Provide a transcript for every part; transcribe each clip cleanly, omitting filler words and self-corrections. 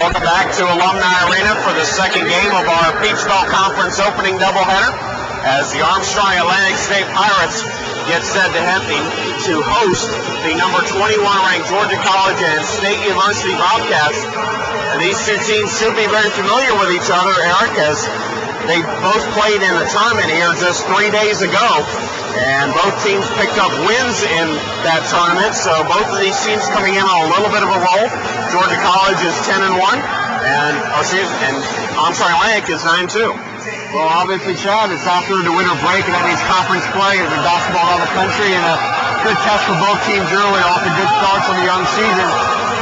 Welcome back to Alumni Arena for the second game of our Peach Belt Conference opening doubleheader as the Armstrong Atlantic State Pirates get set to host the number 21 ranked Georgia College and State University Bobcats. And these two teams should be very familiar with each other, Eric, as they both played in the tournament here just 3 days ago. And both teams picked up wins in that tournament, so both of these teams coming in on a little bit of a roll. Georgia College is 10-1, and Armstrong Atlantic is 9-2. Well, obviously, Chad, it's after the winter break, and that means conference play and basketball around the country, and a good test for both teams early off the good starts on the young season.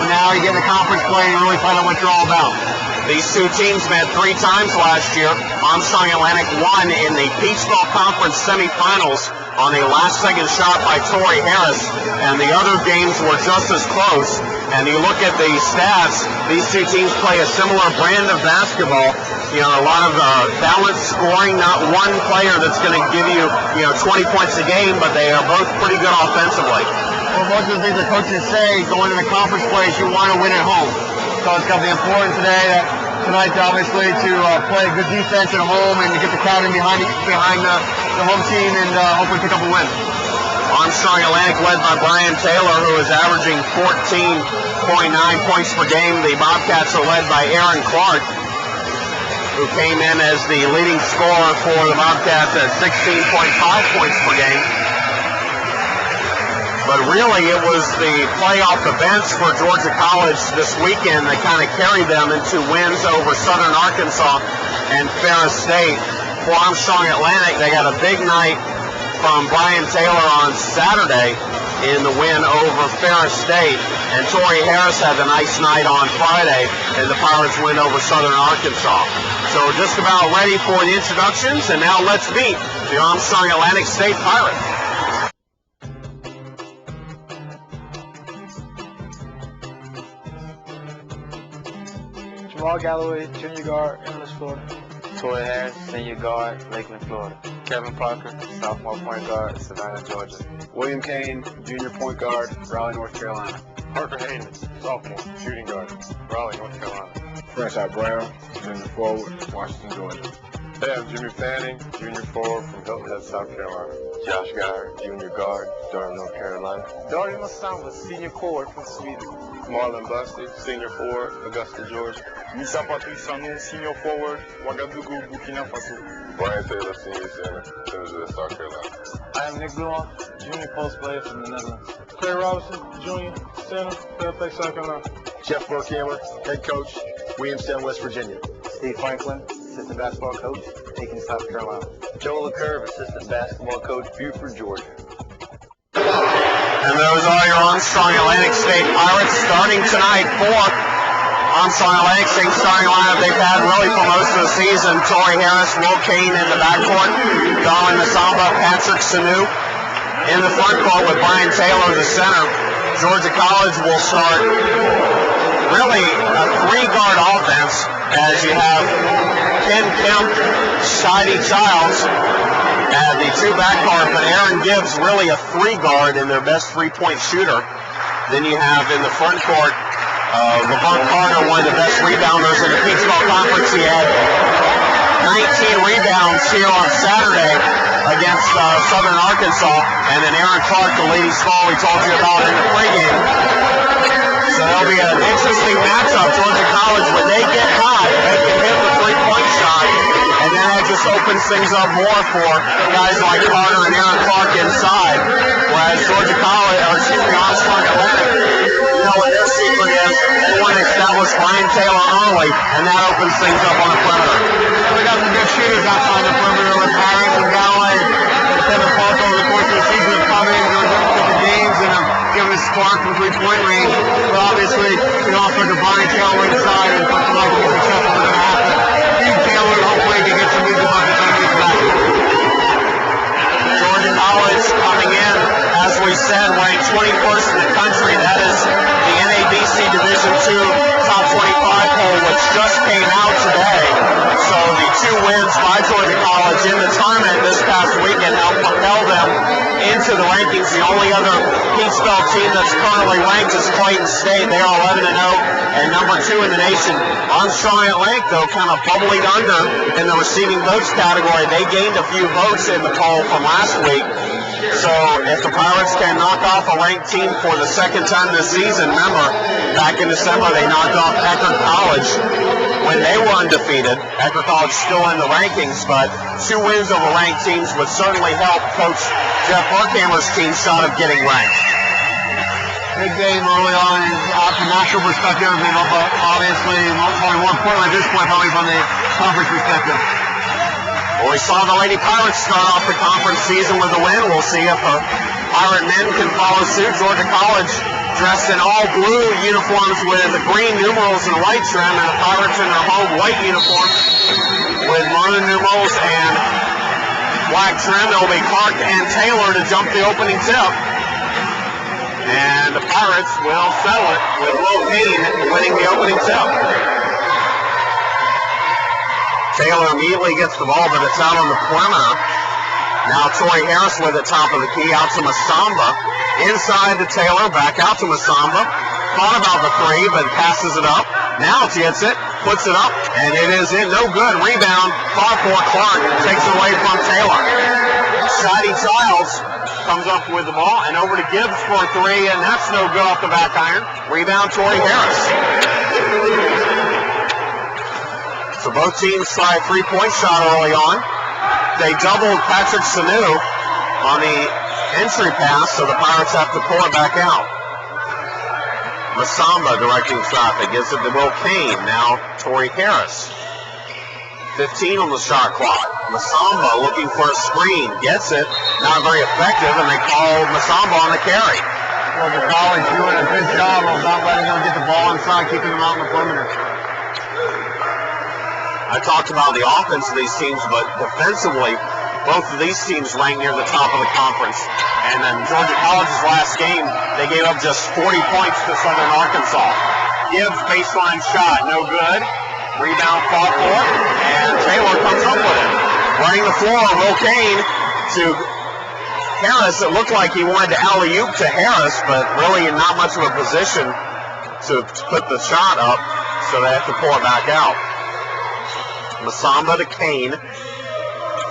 And now you get the conference play and really find out what you're all about. These two teams met 3 times last year. Armstrong Atlantic won in the Peach Belt Conference semifinals on a last-second shot by Torrey Harris, and the other games were just as close. And you look at the stats, these two teams play a similar brand of basketball. You know, a lot of balanced scoring, not one player that's going to give you, 20 points a game, but they are both pretty good offensively. Well, most of the things the coaches say going into conference play is you want to win at home. So it's going to be important tonight, obviously, to play a good defense at home and to get the crowd in behind the home team and hopefully pick up a win. Armstrong Atlantic led by Brian Taylor, who is averaging 14.9 points per game. The Bobcats are led by Aaron Clark, who came in as the leading scorer for the Bobcats at 16.5 points per game. But really, it was the play off the bench for Georgia College this weekend that kind of carried them into wins over Southern Arkansas and Ferris State. For Armstrong Atlantic, they got a big night from Brian Taylor on Saturday in the win over Ferris State. And Torrey Harris had a nice night on Friday in the Pirates win over Southern Arkansas. So just about ready for the introductions, and now let's meet the Armstrong Atlantic State Pirates. Jamal Galloway, junior guard, English, Florida. Torrey Harris, senior guard, Lakeland, Florida. Kevin Parker, sophomore point guard, Savannah, Georgia. William Kane, junior point guard, Raleigh, North Carolina. Parker Haynes, sophomore, shooting guard, Raleigh, North Carolina. Franchise Brown, junior forward, Washington, Georgia. Hey, I'm Jimmy Fanning, junior forward from Hilton Head, South Carolina. Josh Geyer, junior guard, Durham, North Carolina. Dorian Masamba, senior forward from Sweden. Marlon Busty, senior forward, Augusta, Georgia. Misa Patrice Sanou, senior forward, Ouagadougou, Burkina Faso. Brian Taylor, senior center, Trinidad, South Carolina. I am Nick Bluon, junior post player from the Netherlands. Clay Robinson, junior center, Fairfax, South Carolina. Jeff Burkhammer, head coach, Williamstown, West Virginia. Steve Franklin, assistant basketball coach, Aiken, South Carolina. Joel LeCurve, assistant basketball coach, Buford, Georgia. And those are your Armstrong Atlantic State Pirates starting tonight for Armstrong Atlantic State starting lineup they've had really for most of the season. Torrey Harris, Will Kane in the backcourt, Darwin Masamba, Patrick Sanou in the front court with Brian Taylor the center. Georgia College will start really a 3-guard offense as you have Ken Kemp, Shady Childs at the 2 backcourt, but Aaron Gibbs really a 3-guard and their best 3-point shooter. Then you have in the front court Levant Carter, one of the best rebounders in the Peach Belt Conference. He had 19 rebounds here on Saturday against Southern Arkansas, and then Aaron Clark, the leading scorer we told you about in the pregame. So there'll be an interesting matchup. Georgia College, when they get hot, they can hit the 3-point shot, and then that just opens things up more for guys like Carter and Aaron Clark inside. Whereas Georgia College, Armstrong Atlantic, what their secret is, they want to establish Brian Taylor early, and that opens things up on the perimeter. We got some good shooters outside the perimeter with Harris and Galloway and Kevin Parker over the course of the season have come in during the games and have given us spark from 3-point range. But obviously, we offer to Brian Taylor inside, and for tonight to be successful, we're going to have to keep Taylor hopefully to get some easy buckets on these baskets. Georgia College coming in, as we said, ranked 21st in the country. That is the NABC Division II Top 25 poll, which just came out today. So the 2 wins wins by Georgia College in the tournament this past weekend helped propel them into the rankings. The only other Peach Belt team that's currently ranked is Clayton State. They are 11-0 and number 2 in the nation. Armstrong Atlantic, though, kind of bubbling under in the receiving votes category. They gained a few votes in the poll from last week. So if the Pirates can knock off a ranked team for the second time this season, remember, back in December they knocked off Eckerd College when they were undefeated. Eckerd College still in the rankings, but 2 wins over ranked teams would certainly help Coach Jeff Burkhammer's team shot of getting ranked. Big game early on from national perspective, and obviously, probably more important at this point, probably from the conference perspective. Well, we saw the Lady Pirates start off the conference season with a win. We'll see if the Pirate men can follow suit. Georgia College dressed in all blue uniforms with the green numerals and white trim, and the Pirates in their home white uniforms with maroon numerals and black trim. It'll be Clark and Taylor to jump the opening tip. And the Pirates will settle it with Will Kane winning the opening tip. Taylor immediately gets the ball, but it's out on the perimeter. Now Tori Harris with it top of the key, out to Masamba. Inside to Taylor, back out to Masamba. Thought about the 3, but passes it up. Now she hits it, puts it up, and it is in. No good. Rebound. Far for Clark. Takes it away from Taylor. Shady Childs comes up with the ball, and over to Gibbs for a 3, and that's no good off the back iron. Rebound, Tori Harris. So both teams try a 3-point shot early on. They doubled Patrick Sanu on the entry pass, so the Pirates have to pull it back out. Masamba directing traffic, gives it to Will Kane. Now Tori Harris. 15 on the shot clock. Masamba looking for a screen, gets it, not very effective, and they call Masamba on the carry. Well, the college doing a good job of not letting them get the ball inside, keeping them out in the perimeter. I talked about the offense of these teams, but defensively, both of these teams rank near the top of the conference. And then Georgia College's last game, they gave up just 40 points to Southern Arkansas. Gibbs baseline shot, no good. Rebound fought for, and Taylor comes up with it. Running the floor, Will Kane to Harris. It looked like he wanted to alley-oop to Harris, but really not much of a position to put the shot up, so they have to pull it back out. Masamba to Kane.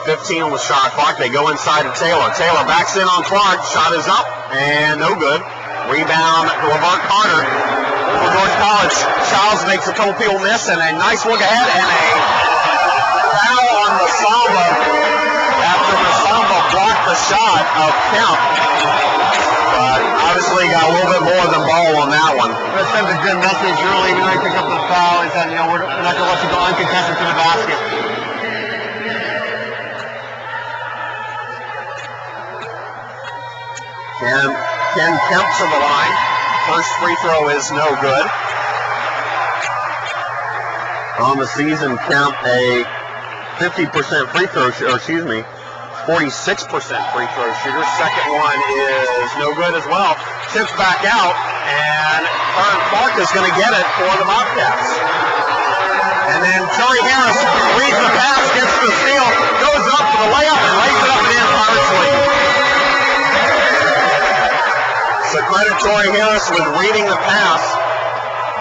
15 on the shot clock. They go inside to Taylor. Taylor backs in on Clark. Shot is up and no good. Rebound to Lavert Carter for Georgia College. Childs makes a couple people miss, and a nice look ahead, and a foul on Masamba after Masamba blocked the shot of Kemp. But obviously got a little bit more than ball on that one. That sends a good message early when they pick up the foul. Is that, we're not going to let you go uncontested to the basket. Ken Kemp to the line. First free throw is no good. On the season, Kemp a 50% free throw, 46% free throw shooter. Second one is no good as well. Tips back out, and Clark is going to get it for the Bobcats. And then Tori Harris reads the pass, gets the steal, goes up for the layup, and lays it up in Pirates lead. So credit Tori Harris with reading the pass,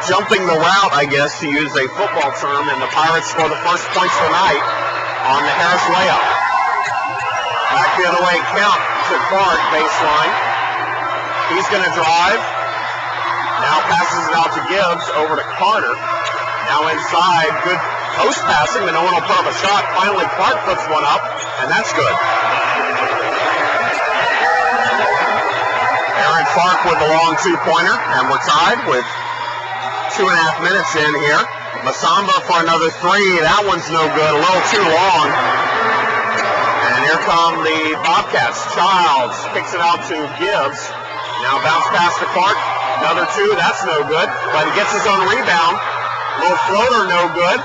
jumping the route, I guess, to use a football term, and the Pirates score the first points of the night on the Harris layup. Back the other way, Kemp to Clark, baseline. He's going to drive. Now passes it out to Gibbs, over to Carter. Now inside, good post passing, but no one will put up a shot. Finally, Clark puts one up, and that's good. Aaron Clark with the long 2-pointer, and we're tied with 2.5 minutes in here. Masamba for another 3. That one's no good, a little too long. And here come the Bobcats. Childs kicks it out to Gibbs. Now bounce pass to Clark. Another 2, that's no good. But he gets his own rebound. Little floater, no good.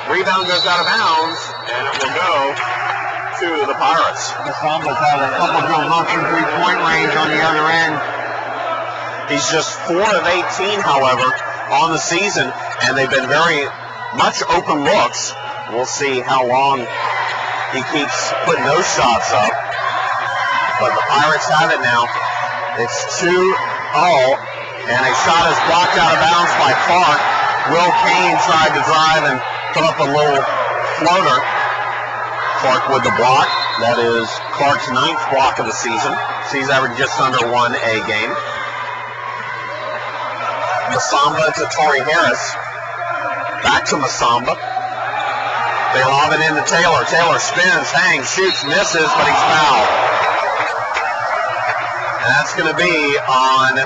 Rebound goes out of bounds, and it will go to the Pirates. Masamba's had a couple of good looks in 3-point range on the other end. He's just 4 of 18, however, on the season, and they've been very much open looks. We'll see how long He keeps putting those shots up. But the Pirates have it now. It's 2-0, and a shot is blocked out of bounds by Clark. Will Kane tried to drive and put up a little floater. Clark with the block. That is Clark's 9th block of the season. He's averaging just under 1 a game. Masamba to Torrey Harris. Back to Masamba. They lob it into Taylor. Taylor spins, hangs, shoots, misses, but he's fouled. And that's going to be on,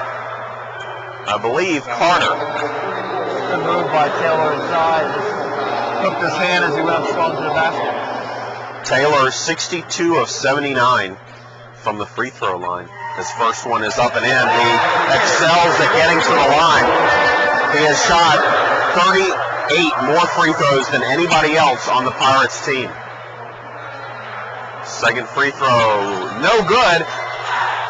I believe, Carter. Good move by Taylor inside. Just hooked his hand as he went up strong to the basket. Taylor, 62 of 79 from the free throw line. His first one is up and in. He excels at getting to the line. He has shot 38 more free throws than anybody else on the Pirates team. Second free throw, no good.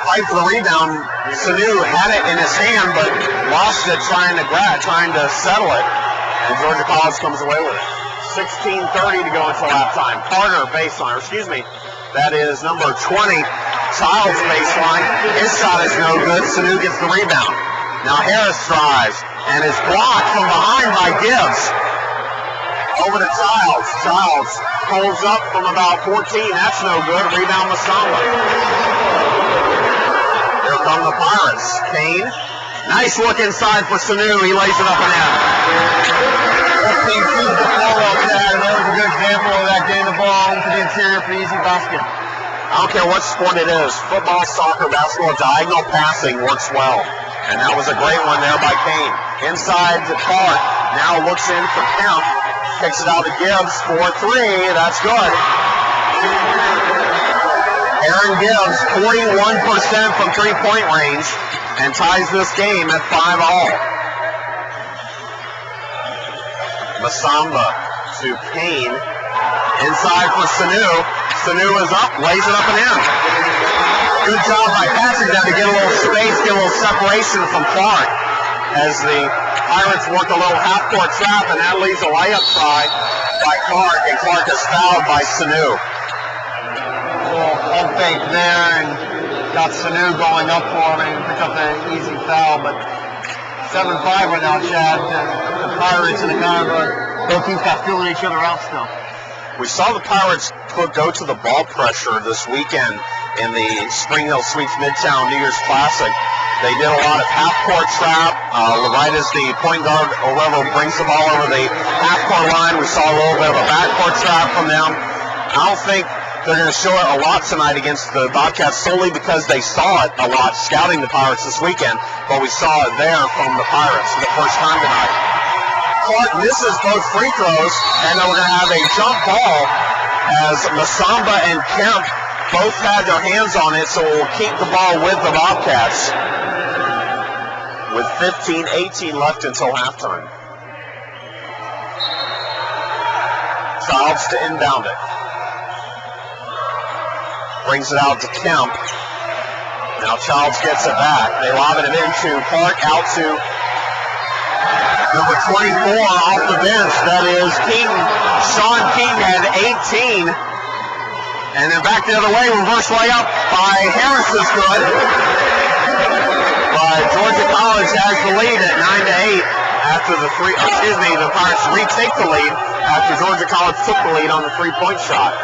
Fight for the rebound. Sanu had it in his hand, but lost it trying to settle it. And Georgia College comes away with it. 16:30 to go until halftime. Carter baseline, that is number 20. Child's baseline. His shot is no good. Sanu gets the rebound. Now Harris drives and is blocked from behind by Gibbs. Over to Childs. Childs pulls up from about 14. That's no good. Rebound Masamba. Here come the Pirates. Kane. Nice look inside for Sanu. He lays it up and in. 15 feet to follow that, and that was a good example of that getting the ball into the interior for the easy basket. I don't care what sport it is. Football, soccer, basketball, diagonal passing works well. And that was a great one there by Kane. Inside to Clark. Now looks in for Kemp. Kicks it out to Gibbs for 3. That's good. Aaron Gibbs, 41% from three-point range, and ties this game at 5-all. Masamba to Kane. Inside for Sanu. Sanu is up, lays it up and in. Good job by passing that to get a little space, get a little separation from Clark as the Pirates work a little half-court trap, and that leaves a layup try by Clark, and Clark is fouled by Sanu. A little pump fake there, and got Sanu going up for him and picked up an easy foul, but 7-5 right now, Chad. The Pirates and the Convoy, both teams got feeling each other out still. We saw the Pirates go to the ball pressure this weekend in the Spring Hill Suites Midtown New Year's Classic. They did a lot of half-court trap. Right as the point guard or whoever brings the ball over the half-court line, we saw a little bit of a backcourt trap from them. I don't think they're going to show it a lot tonight against the Bobcats solely because they saw it a lot scouting the Pirates this weekend, but we saw it there from the Pirates for the first time tonight. Clark misses both free throws, and then we're going to have a jump ball as Masamba and Kemp both had their hands on it, so we'll keep the ball with the Bobcats with 15-18 left until halftime. Childs to inbound it. Brings it out to Kemp. Now Childs gets it back. They lob it into Clark, out to number 24 off the bench. That is Keaton. Sean Keaton had 18. And then back the other way, reverse layup by Harris is good. But Georgia College has the lead at 9-8 after the Pirates retake the lead after Georgia College took the lead on the three-point shot.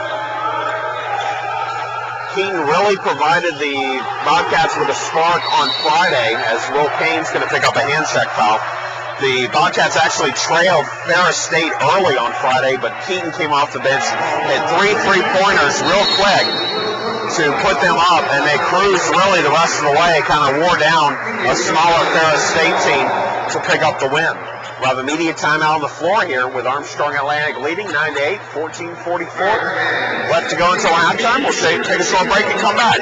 Keaton really provided the Bobcats with a spark on Friday as Will Kane's going to pick up a hand check foul. The Bobcats actually trailed Ferris State early on Friday, but Keaton came off the bench, hit 3 3-pointers real quick to put them up, and they cruised really the rest of the way, kind of wore down a smaller Ferris State team to pick up the win. We'll have immediate timeout on the floor here with Armstrong Atlantic leading 9-8, 14:44. Left to go until halftime. We'll take a short break and come back.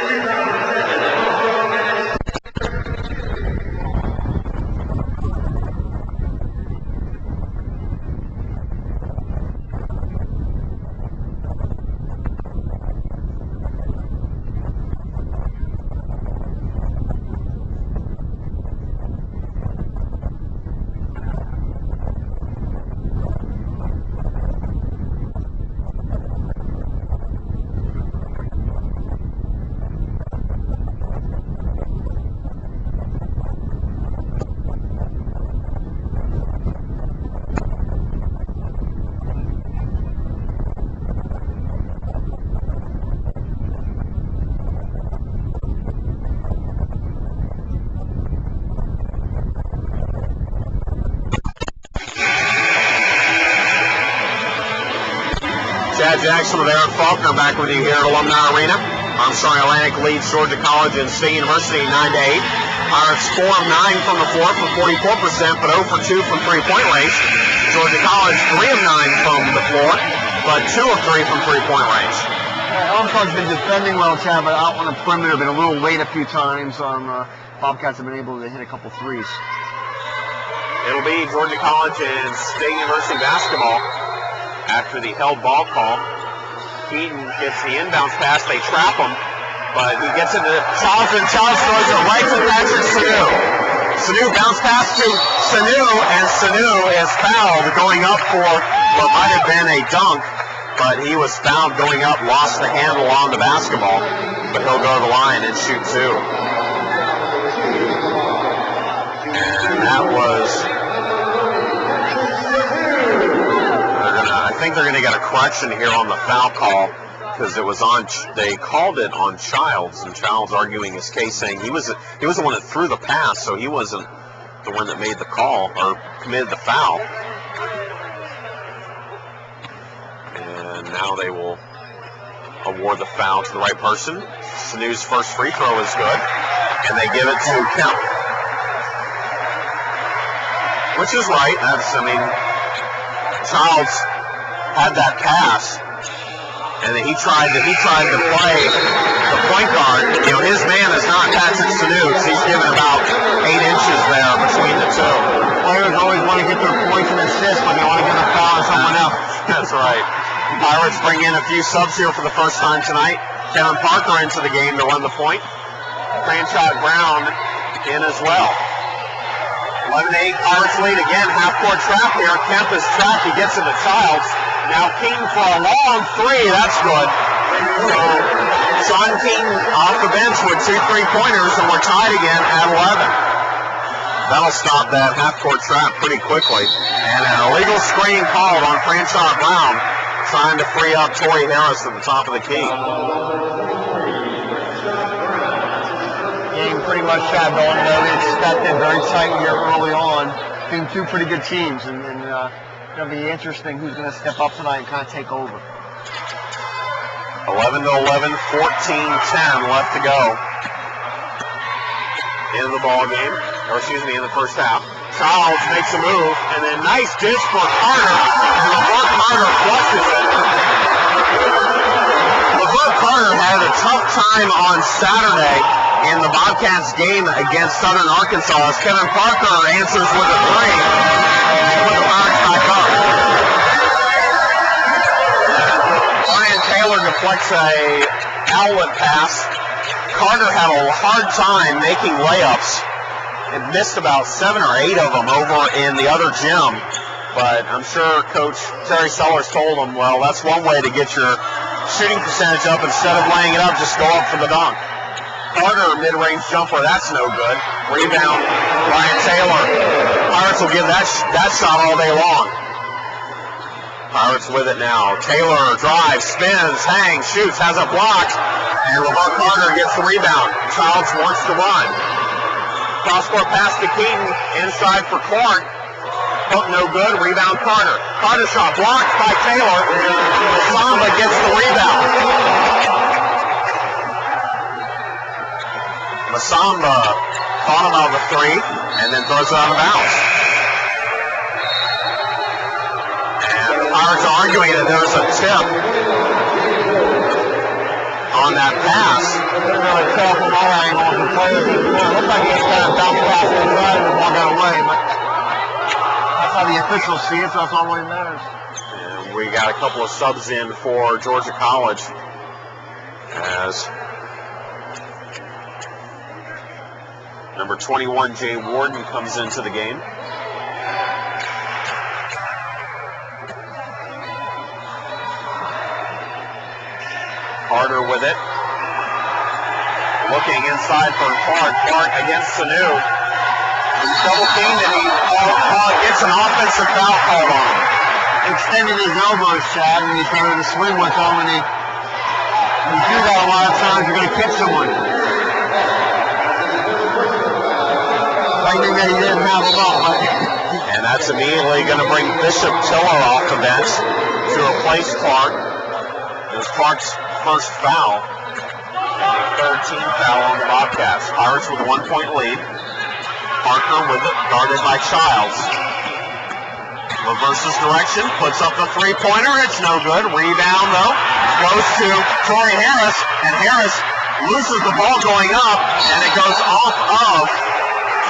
Chad Jackson with Eric Faulkner back with you here at Alumni Arena. Armstrong Atlantic leads Georgia College and State University 9-8. Pirates 4 of 9 from the floor for 44%, but 0 for 2 from three-point range. Georgia College 3 of 9 from the floor, but 2 of 3 from three-point range. Armstrong's been defending well, Chad, but out on the perimeter, been a little late a few times. Bobcats have been able to hit a couple threes. It'll be Georgia College and State University basketball after the held ball call. Keaton gets the inbounds pass. They trap him, but he gets into Charles, and Charles throws it right to Patrick Sanu. Sanu bounce pass to Sanu, and Sanu is fouled going up for what might have been a dunk, but he was fouled going up, lost the handle on the basketball, but he'll go to the line and shoot two. And that was... I think they're going to get a correction here on the foul call because it was on. They called it on Childs, and Childs arguing his case, saying he was the one that threw the pass, so he wasn't the one that made the call or committed the foul. And now they will award the foul to the right person. Sanu's first free throw is good, and they give it to Kemp, which is right. Childs had that pass, and then he tried to play the point guard. You know, his man is not Patrick Sanu, so he's given about 8 inches there between the two. Players always want to get their points and assists, but they want to get a foul on someone else. That's right. Pirates bring in a few subs here for the first time tonight. Kevin Parker into the game to run the point. Franchot Brown in as well. 11-8 Pirates lead again. Half-court trap here. Kemp is trapped. He gets into Childs. Now Keaton for a long three. That's good. So Sean Keaton off the bench with 2 3-pointers, and we're tied again at 11. That'll stop that half-court trap pretty quickly. And an illegal screen called on Franchot Brown, trying to free up Torrey Harris at the top of the key. Game pretty much Chad going to be expected, very tight here early on. Between two pretty good teams, and it'll be interesting who's going to step up tonight and kind of take over. 11-11, 14-10 left to go in the ball game, or excuse me, in the first half. Childs makes a move, and then nice dish for Carter, and LeVert Carter flushes it. LeVert Carter had a tough time on Saturday in the Bobcats game against Southern Arkansas as Kevin Parker answers with a three and put the Pirates back up. Brian Taylor deflects a outlet pass. Carter had a hard time making layups and missed about 7 or 8 of them over in the other gym. But I'm sure Coach Terry Sellers told him, well, that's one way to get your shooting percentage up. Instead of laying it up, just go up for the dunk. Carter mid-range jumper, that's no good. Rebound, Brian Taylor. Pirates will give that shot all day long. Pirates with it now. Taylor drives, spins, hangs, shoots, has a block, and LeVert Carter gets the rebound. Childs wants to run. Cross-court pass to Keaton, inside for Clark. Hook no good, rebound Carter. Carter shot blocked by Taylor. Samba gets the rebound. Masamba thought about the three and then throws it out of bounds. And the Pirates are arguing that there's a tip on that pass. Didn't really tell from our angle if the player didn't look like he was kind of bounced past the side and walked out away, but that's how the officials see it, so that's all that matters. And we got a couple of subs in for Georgia College as number 21, Jay Warden, comes into the game. Carter with it. Looking inside for Clark. Clark against Sanu. He's double teamed and he gets an offensive foul called on him. Extending his elbows, Chad, and he's trying to swing with them, and you do that a lot of times, you're going to kick someone. That he didn't have him up. And that's immediately going to bring Bishop Tiller off the bench to replace Clark. It was Clark's first foul, and the third team foul on the Bobcats. Pirates with a 1-point lead. Parker with it, guarded by Childs. Reverses direction, puts up the three-pointer. It's no good. Rebound, though, goes to Torrey Harris, and Harris loses the ball going up, and it goes off of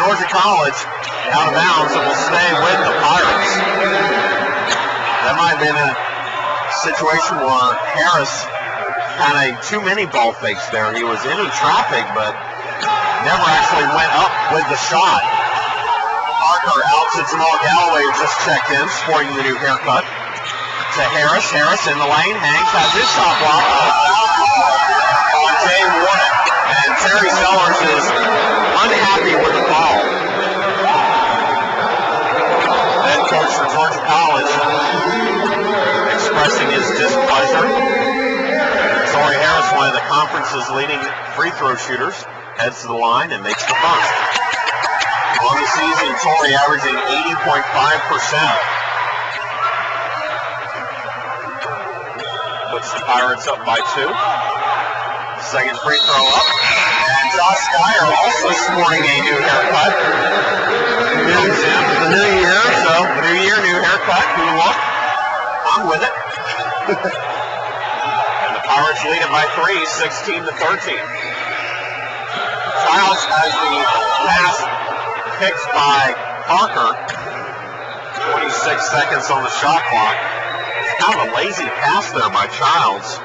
Georgia College out of bounds and will stay with the Pirates. That might have been a situation where Harris had too many ball fakes there. He was into traffic, but never actually went up with the shot. Parker out to Jamal Galloway, who just checked in, sporting the new haircut. To Harris. Harris in the lane, hangs, has his shot blocked. On Jay Warden. And Terry Sellers is unhappy with the call. Head coach for Georgia College expressing his displeasure. Torrey Harris, one of the conference's leading free throw shooters, heads to the line and makes the first. On the season, Torrey averaging 80.5%. Puts the Pirates up by 2. Second free throw up. And Josh Geyer also sporting a new haircut. Comes in for the new year, so new year, new haircut, new look. I'm with it. And the Pirates lead it by 3, 16-13. Childs has the pass picked by Parker. 26 seconds on the shot clock. It's kind of a lazy pass there by Childs.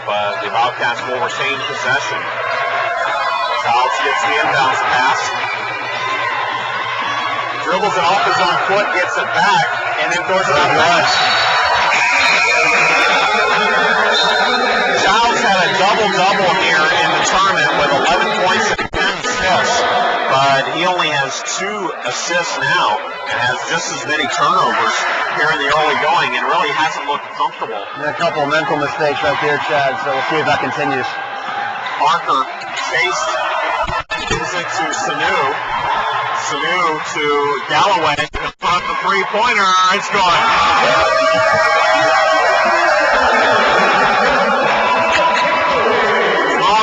But the Bobcats will retain possession. Childs gets the inbounds pass. Dribbles it off his own foot, gets it back, and then throws it out west. Childs had a double-double here in the tournament with 11 points and 10 assists, but he only has 2 assists now and has just as many turnovers here in the early going and really hasn't looked comfortable. And a couple of mental mistakes right there, Chad, so we'll see if that continues. Parker chased, gives it to Sanu. Sanu to Galloway in front of the three-pointer. It's gone.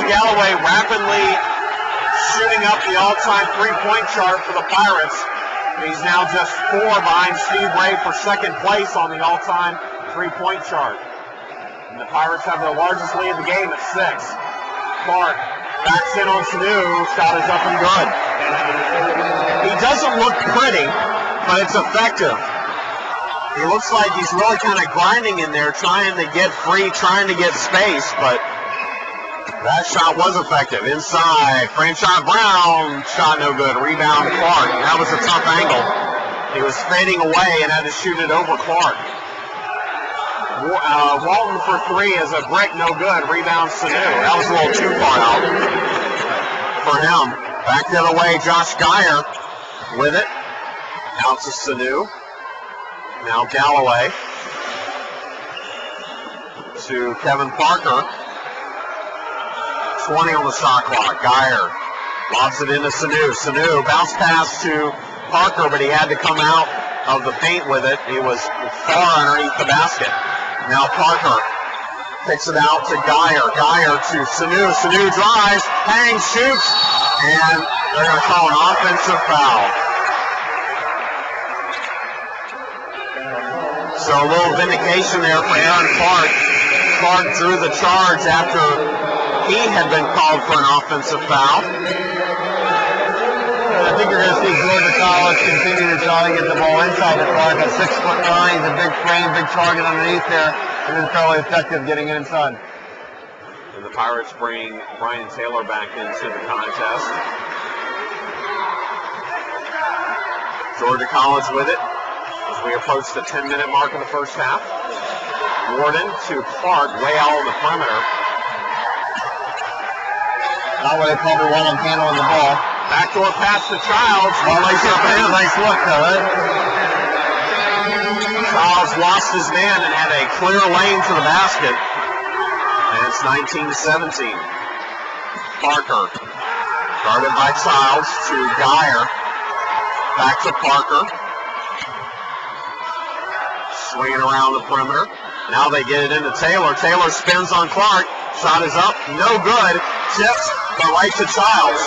Galloway rapidly shooting up the all-time three-point chart for the Pirates. He's now just 4 behind Steve Ray for second place on the all-time three-point chart. And the Pirates have their largest lead of the game at 6. Clark backs in on Sanu. Shot is up and good. He doesn't look pretty, but it's effective. He looks like he's really kind of grinding in there, trying to get free, trying to get space, but that shot was effective. Inside, Franchon Brown, shot no good. Rebound to Clark. That was a tough angle. He was fading away and had to shoot it over Clark. Walton for 3 is a brick, no good. Rebound Sanu. That was a little too far out for him. Back the other way, Josh Geyer with it. Out to Sanu. Now Galloway to Kevin Parker. 20 on the shot clock. Geyer lobs it into Sanu. Sanu bounce pass to Parker, but he had to come out of the paint with it. He was far underneath the basket. Now Parker picks it out to Geyer. Geyer to Sanu. Sanu drives, hangs, shoots, and they're going to call an offensive foul. So a little vindication there for Aaron Clark. Clark drew the charge after he had been called for an offensive foul. I think you're going to see Georgia College continue to try to get the ball inside the Clark. At 6'9", he's a big frame, big target underneath there. He's been fairly effective getting it inside. And the Pirates bring Brian Taylor back into the contest. Georgia College with it as we approach the 10-minute mark of the first half. Warden to Clark, way out on the perimeter. Not where they probably want him handling the ball. Backdoor pass to Childs. Nice look, though, right? Childs lost his man and had a clear lane to the basket. And it's 19-17. Parker, guarded by Childs to Geyer. Back to Parker. Swinging around the perimeter. Now they get it into Taylor. Taylor spins on Clark. Shot is up. No good. Tipped, but right to Childs.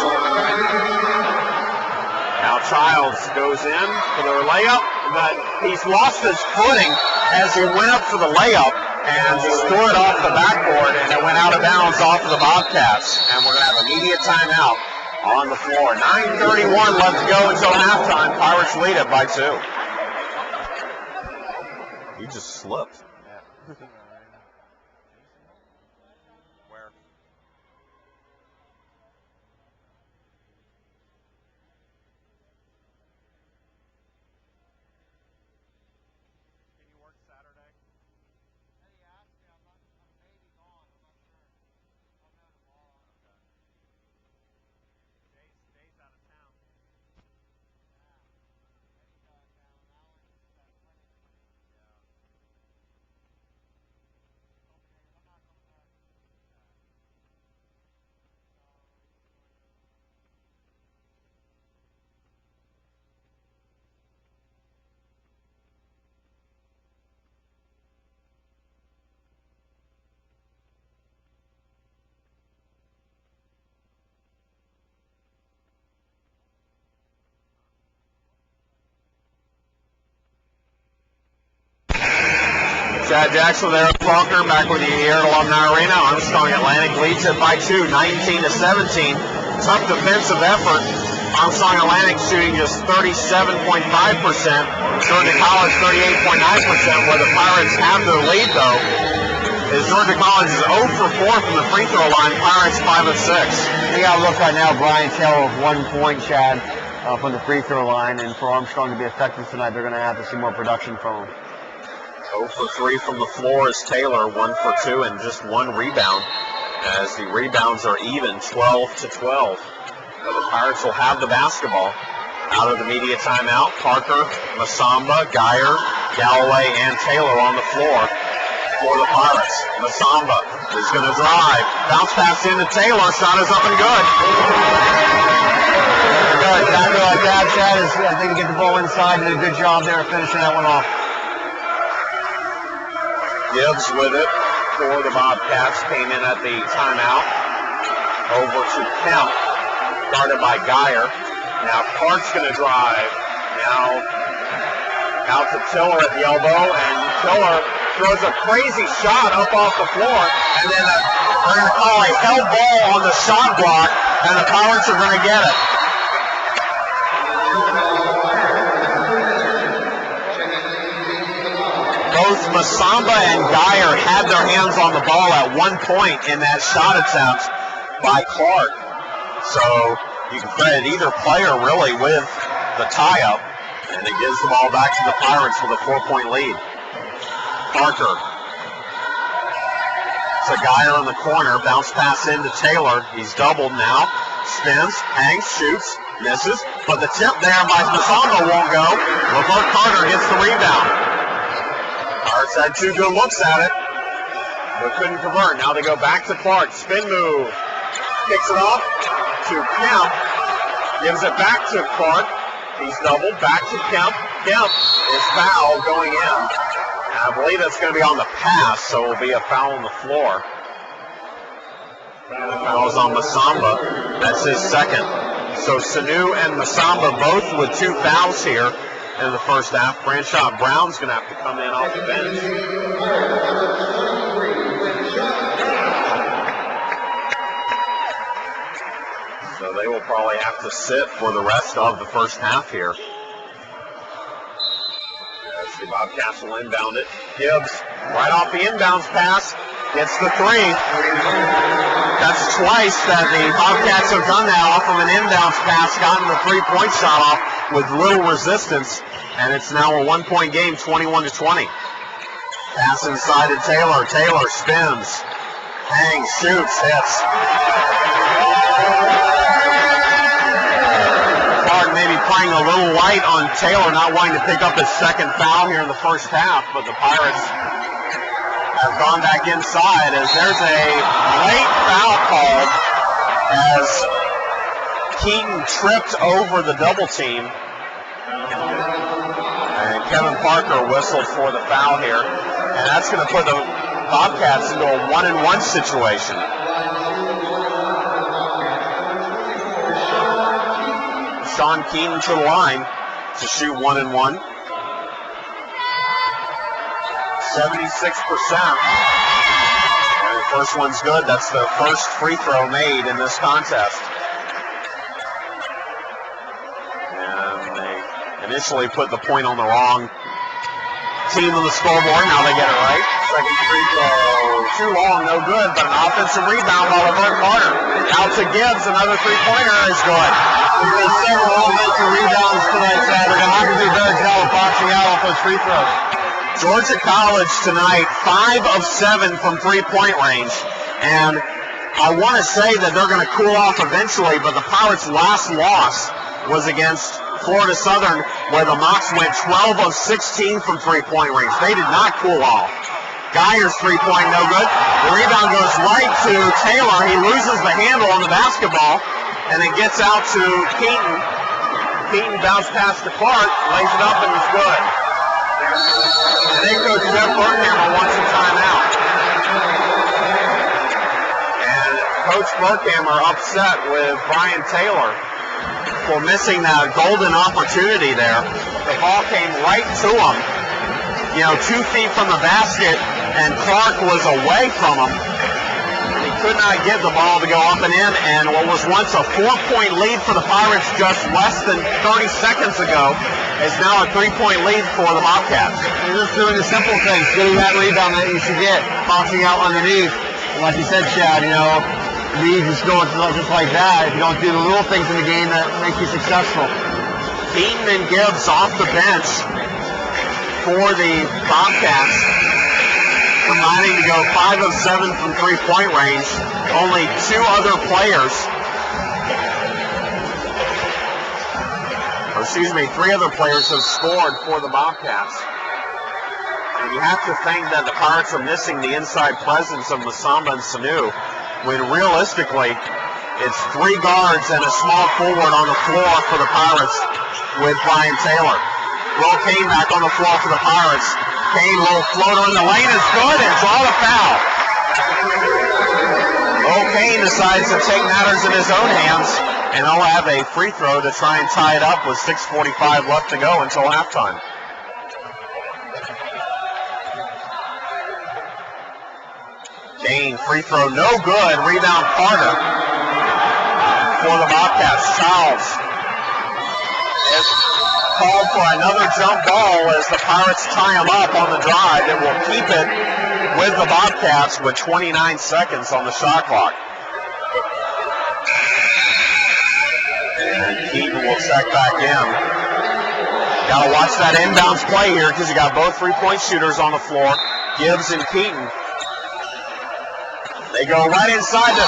Now Childs goes in for the layup, but he's lost his footing as he went up for the layup, and just threw it off the backboard, and it went out of bounds off of the Bobcats. And we're going to have immediate timeout on the floor. 9:31 left to go until halftime. Pirates lead it by 2. He just slipped. Where? Can you work Saturday? He asked me. I'm maybe gone. I'm not sure. I'll know tomorrow. Okay. Dave's out of town. Chad Jackson there at Faulkner, back with you here at Alumni Arena. Armstrong Atlantic leads it by 2, 19-17. Tough defensive effort. Armstrong Atlantic shooting just 37.5%. Georgia College 38.9%. Where the Pirates have their lead, though, is Georgia College is 0 for 4 from the free throw line. Pirates 5 of 6. We got to look right now, Brian Taylor with 1 point, Chad, from the free throw line. And for Armstrong to be effective tonight, they're going to have to see more production from him. 0 for 3 from the floor is Taylor, 1 for 2, and just 1 rebound, as the rebounds are even, 12-12. But the Pirates will have the basketball. Out of the media timeout, Parker, Masamba, Geyer, Galloway, and Taylor on the floor for the Pirates. Masamba is going to drive. Bounce pass into Taylor. Shot is up and good. Good. Exactly like that, Chad. I think he get the ball inside. Did a good job there finishing that one off. Gibbs with it for the Bobcats. Came in at the timeout. Over to Kemp. Guarded by Geyer. Now Clark's going to drive. Now out to Tiller at the elbow. And Tiller throws a crazy shot up off the floor. And then we're going to call a held ball on the shot block. And the Pirates are going to get it. Both Masamba and Geyer had their hands on the ball at one point in that shot attempt by Clark. So you can credit either player really with the tie-up, and it gives the ball back to the Pirates with a 4-point lead. Parker to Geyer in the corner, bounce pass into Taylor. He's doubled now, spins, hangs, shoots, misses, but the tip there by Masamba won't go. Lavert Carter gets the rebound. Pirates had 2 good looks at it, but couldn't convert. Now they go back to Clark. Spin move. Kicks it off to Kemp. Gives it back to Clark. He's doubled. Back to Kemp. Kemp is fouled going in. I believe that's going to be on the pass, so it will be a foul on the floor. And the foul is on Masamba. That's his second. So Sanu and Masamba both with 2 fouls here in the first half. Branshot Brown's going to have to come in off the bench. So they will probably have to sit for the rest of the first half here. As the Bobcats will inbound it. Gibbs, right off the inbounds pass, gets the 3. That's twice that the Bobcats have done that off of an inbounds pass, gotten the 3-point shot off with little resistance. And it's now a 1-point game, 21-20. Pass inside to Taylor. Taylor spins, hangs, shoots, hits. Clark maybe playing a little light on Taylor, not wanting to pick up his second foul here in the first half, but the Pirates have gone back inside as there's a late foul called as Keaton tripped over the double team. Kevin Parker whistled for the foul here, and that's going to put the Bobcats into a 1-and-1 situation. Sean Kane to the line to shoot 1-and-1. 76%. And the first one's good. That's the first free throw made in this contest. And they initially put the point on the wrong team on the scoreboard. Now they get it right. Second free throw, too long, no good, but an offensive rebound by LeVert Carter. Out to Gibbs, another three-pointer is good. There's been several offensive rebounds tonight, They're going to have to do a better job of boxing out off those free throws. Georgia College tonight, 5 of 7 from three-point range. And I want to say that they're going to cool off eventually, but the Pirates' last loss was against Florida Southern, where the Mocs went 12 of 16 from three-point range. They did not cool off. Geyer's three-point, no good. The rebound goes right to Taylor. He loses the handle on the basketball, and it gets out to Keaton. Keaton bounced past the Clark, lays it up, and it's good. And then Coach Jeff Burkhammer wants a timeout. And Coach Burkhammer upset with Brian Taylor for missing that golden opportunity there. The ball came right to him, 2 feet from the basket, and Clark was away from him. He could not get the ball to go up and in, and what was once a 4-point lead for the Pirates just less than 30 seconds ago is now a 3-point lead for the Bobcats. They're just doing the simple things, getting that rebound that you should get, boxing out underneath. And like you said, Chad, leads just going just like that. If you don't do the little things in the game that make you successful. Keaton and Gibbs off the bench for the Bobcats, combining to go 5 of 7 from three-point range. Only 2 other players, 3 other players have scored for the Bobcats. And you have to think that the Pirates are missing the inside presence of Masamba and Sanu, when realistically, it's 3 guards and a small forward on the floor for the Pirates with Brian Taylor. Will Kane back on the floor for the Pirates. Kane, little floater in the lane is good and draw the foul. Will Kane decides to take matters in his own hands, and he'll have a free throw to try and tie it up with 6:45 left to go until halftime. Kane, free throw, no good. Rebound Carter for the Bobcats. Charles is called for another jump ball as the Pirates tie him up on the drive. It will keep it with the Bobcats with 29 seconds on the shot clock. And Keaton will check back in. Got to watch that inbounds play here because you got both three-point shooters on the floor, Gibbs and Keaton. They go right inside to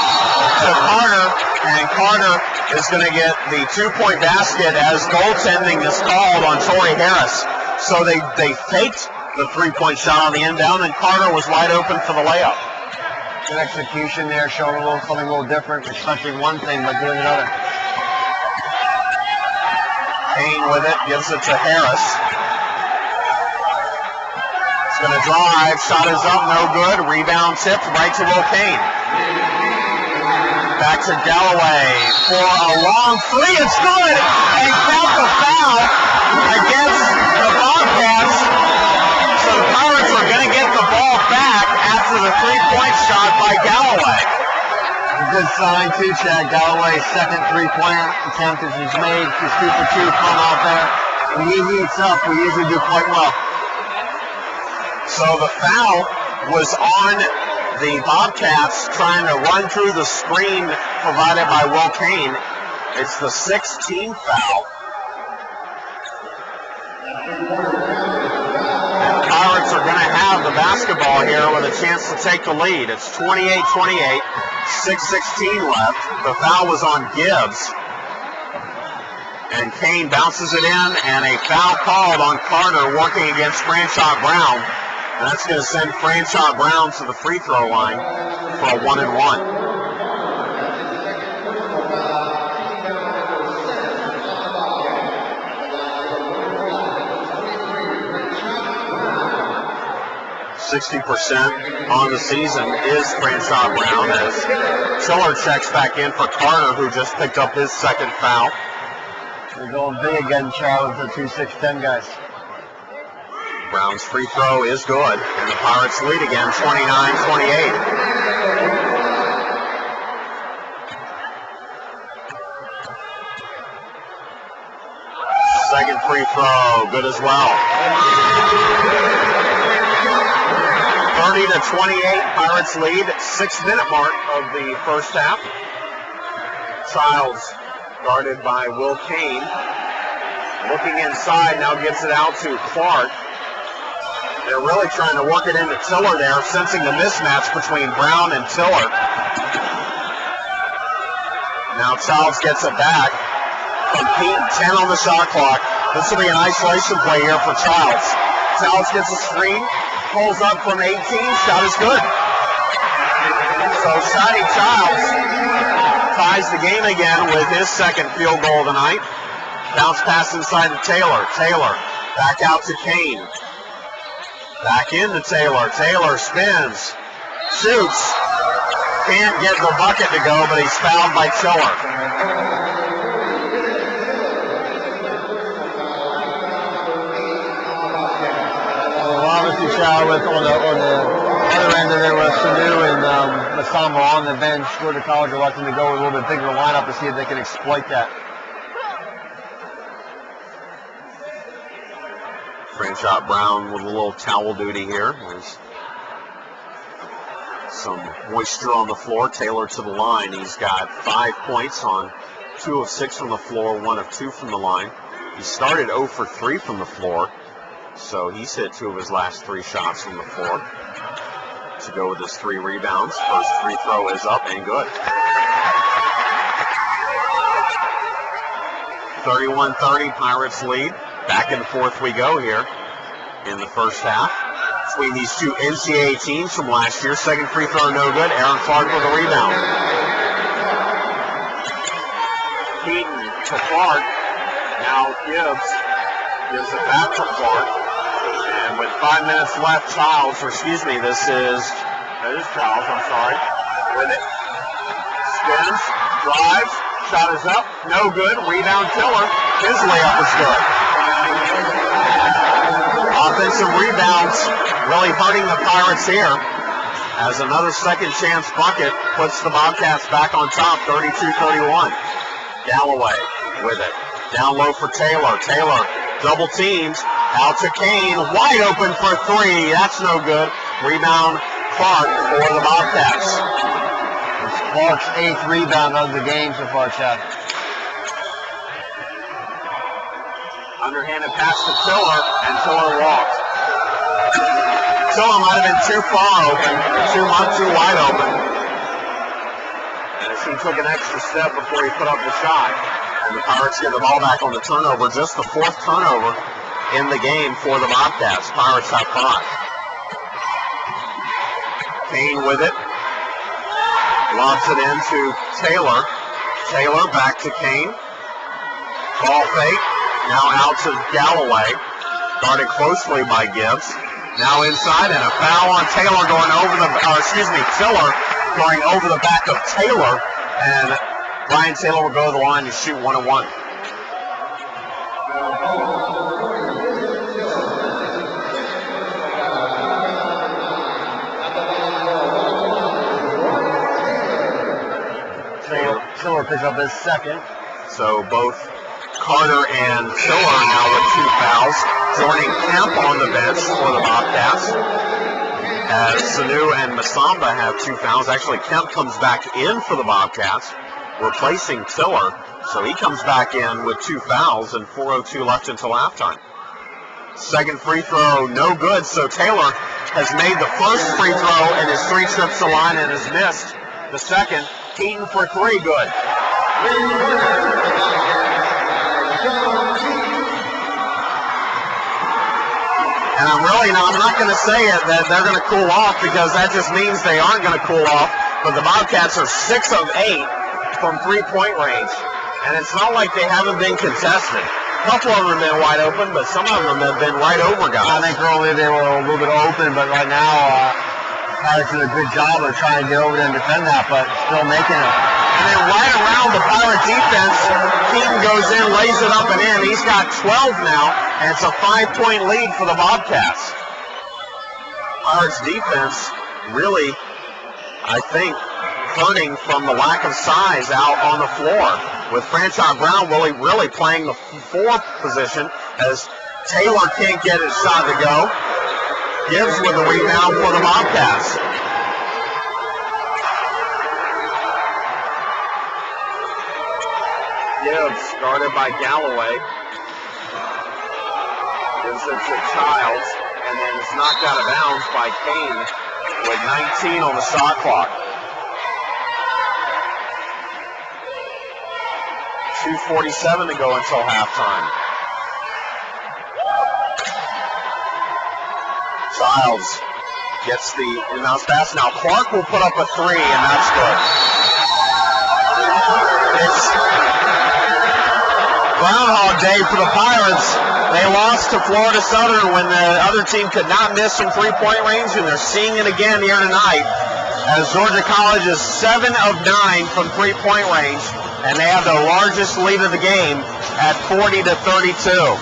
Carter, and Carter is going to get the 2-point basket as goaltending is called on Torrey Harris. So they faked the 3-point shot on the inbound, and Carter was wide open for the layup. Good execution there, showing something a little different, expecting one thing but doing another. Kane with it, gives it to Harris. Going to drive, shot is up, no good. Rebound tipped right to Will Kane. Back to Galloway for a long three. It's good, and count the foul against the Bobcats. So the Pirates are going to get the ball back after the 3-point shot by Galloway. A good sign too, Chad. Galloway's second 3-pointer attempt is made. He's 2 for 2 from out there. When he heats up, we usually do quite well. So the foul was on the Bobcats trying to run through the screen provided by Will Kane. It's the 16th foul. And the Pirates are going to have the basketball here with a chance to take the lead. It's 28-28, 6:16 left. The foul was on Gibbs. And Kane bounces it in, and a foul called on Carter working against Franchot Brown. And that's going to send Franchot Brown to the free throw line for a 1-and-1. 60% on the season is Crenshaw Brown as Tiller checks back in for Carter, who just picked up his second foul. They're going big again, Charlie, with the 2-6-10 guys. Brown's free throw is good, and the Pirates lead again, 29-28. Second free throw, good as well. 30-28, Pirates lead, 6-minute mark of the first half. Childs guarded by Will Kane. Looking inside, now gives it out to Clark. They're really trying to work it into Tiller there, sensing the mismatch between Brown and Tiller. Now Childs gets it back. From Pete, 10 on the shot clock. This will be an isolation play here for Childs. Childs gets a screen, pulls up from 18, shot is good. So Shiny Childs ties the game again with his second field goal of the night. Bounce pass inside to Taylor. Taylor back out to Kane. Back into Taylor. Taylor spins, shoots. Can't get the bucket to go, but he's fouled by Tiller. Obviously, Charlie, with on the other end of there was Sanu and Masamba on the bench. Florida College electing to go with a little bit bigger lineup to see if they can exploit that. Crenshaw Brown with a little towel duty here. There's some moisture on the floor. Taylor to the line. He's got 5 points on 2 of 6 from the floor, 1 of 2 from the line. He started 0 for 3 from the floor, so he's hit 2 of his last 3 shots from the floor to go with his 3 rebounds. First free throw is up and good. 31-30, Pirates lead. Back and forth we go here in the first half between these two NCAA teams from last year. Second free throw no good. Aaron Clark with a rebound. Keaton to Clark. Now gives it back to Clark. And with 5 minutes left, Childs, that is Childs, I'm sorry, with it. Spins, drives, shot is up, no good. Rebound Tiller. His layup is good. Offensive rebounds really hurting the Pirates here, as another second chance bucket puts the Bobcats back on top, 32-31. Galloway with it. Down low for Taylor. Taylor double teams. Out to Kane. Wide open for 3. That's no good. Rebound Clark for the Bobcats. It's Clark's 8th rebound of the game so far, Chad. Underhanded pass to Tiller, and Tiller walked. Tiller might have been too far open, too wide open. As he took an extra step before he put up the shot. And the Pirates get the ball back on the turnover, just the 4th turnover in the game for the Bobcats. Pirates have 5. Kane with it. Lobs it into Taylor. Taylor back to Kane. Ball fake. Now out to Galloway. Guarded closely by Gibbs. Now inside, and a foul on Taylor Tiller going over the back of Taylor. And Ryan Taylor will go to the line to shoot 1-1. Tiller picks up his second. So both Carter and Tiller now with 2 fouls. Joining Kemp on the bench for the Bobcats. As Sanu and Masamba have 2 fouls. Actually, Kemp comes back in for the Bobcats, replacing Tiller. So he comes back in with 2 fouls and 4:02 left until halftime. Second free throw, no good. So Taylor has made the first free throw in his 3 trips to line and has missed the second. Keaton for 3, good. And I'm not going to say it that they're going to cool off, because that just means they aren't going to cool off. But the Bobcats are 6 of 8 from 3-point range. And it's not like they haven't been contested. couple of them have been wide open, but some of them have been right over guys. I think earlier they were a little bit open, but right now, Pirates did a good job of trying to get over there and defend that, but still making it. And then right around the Pirate defense, Keaton goes in, lays it up and in. He's got 12 now, and it's a 5-point lead for the Bobcats. Pirates defense really, I think, hurting from the lack of size out on the floor, with Franchot Brown really playing the 4th position as Taylor can't get his shot to go. Gibbs with the rebound for the Bobcats. Gibbs guarded by Galloway. Gives it to Childs, and then it's knocked out of bounds by Kane with 19 on the shot clock. 2:47 to go until halftime. Childs gets the inbounds pass. Now Clark will put up a 3, and that's good. It's Groundhog Day for the Pirates. They lost to Florida Southern when the other team could not miss from 3-point range, and they're seeing it again here tonight as Georgia College is 7 of 9 from 3-point range, and they have the largest lead of the game at 40-32.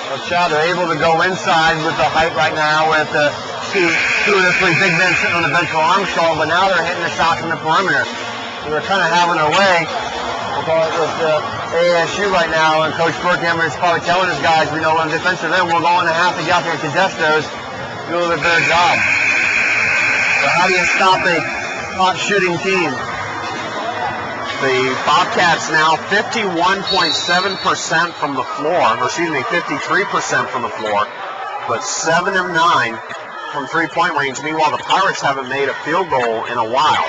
Well, Chad, they're able to go inside with the height right now with the two of the 3 big men sitting on the bench for Armstrong, but now they're hitting the shots from the perimeter. So they're kind of having their way with ASU right now, and Coach Burkhammer is probably telling his guys, we know on defensive end, we're going to have to get out there and contest those, do a little bit better job. So how do you stop a hot shooting team? The Bobcats now 51.7% from the floor, or excuse me, 53% from the floor, but 7 of 9 from 3-point range. Meanwhile, the Pirates haven't made a field goal in a while.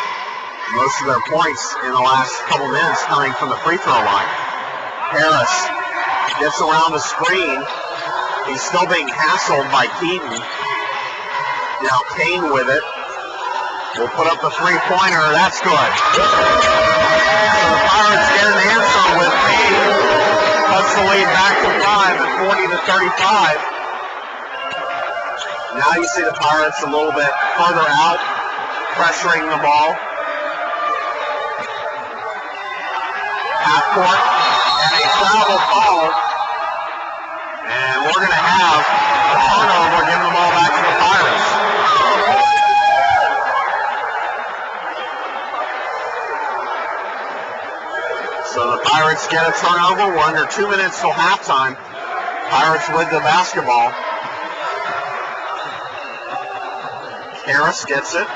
Most of their points in the last couple minutes coming from the free throw line. Harris gets around the screen. He's still being hassled by Keaton. Now Kane with it. Will put up the 3-pointer. That's good. So the Pirates get an answer with Kane. Puts the lead back to 5 at 40-35. Now you see the Pirates a little bit further out, pressuring the ball. Half court, and a travel foul. And we're going to have a turnover, giving the ball back to the Pirates. So the Pirates get a turnover. We're under 2 minutes till halftime. Pirates with the basketball. Harris gets it.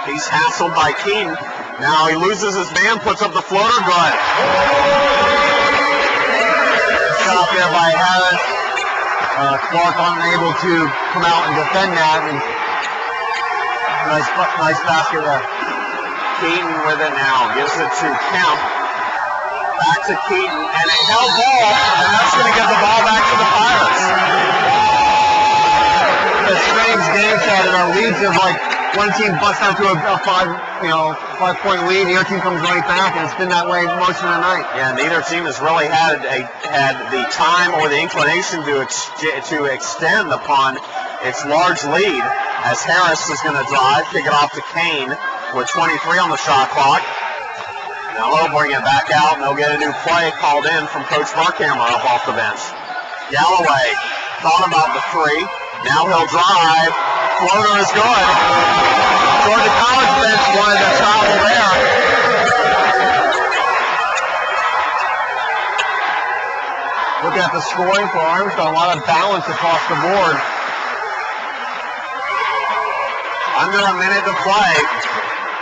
He's hassled by Keaton. Now he loses his man, puts up the floater, good. Shot there by Harris. Clark unable to come out and defend that. And nice basket there. Keaton with it now. Gives it to Kemp. Back to Keaton, and a held ball, and that's going to get the ball back to the Pirates. A strange game, Chad, and our leads of like one team busts out to a 5-point lead, the other team comes right back, and it's been that way most of the night. Yeah, neither team has really had the time or the inclination to extend upon its large lead, as Harris is going to drive, kick it off to Kane with 23 on the shot clock. Now they'll bring it back out, and they'll get a new play called in from Coach Burkhammer up off the bench. Galloway thought about the 3. Now he'll drive. Floater is good. Georgia College bench wanted to travel there. Looking at the scoring for Armstrong, a lot of balance across the board. Under a minute to play.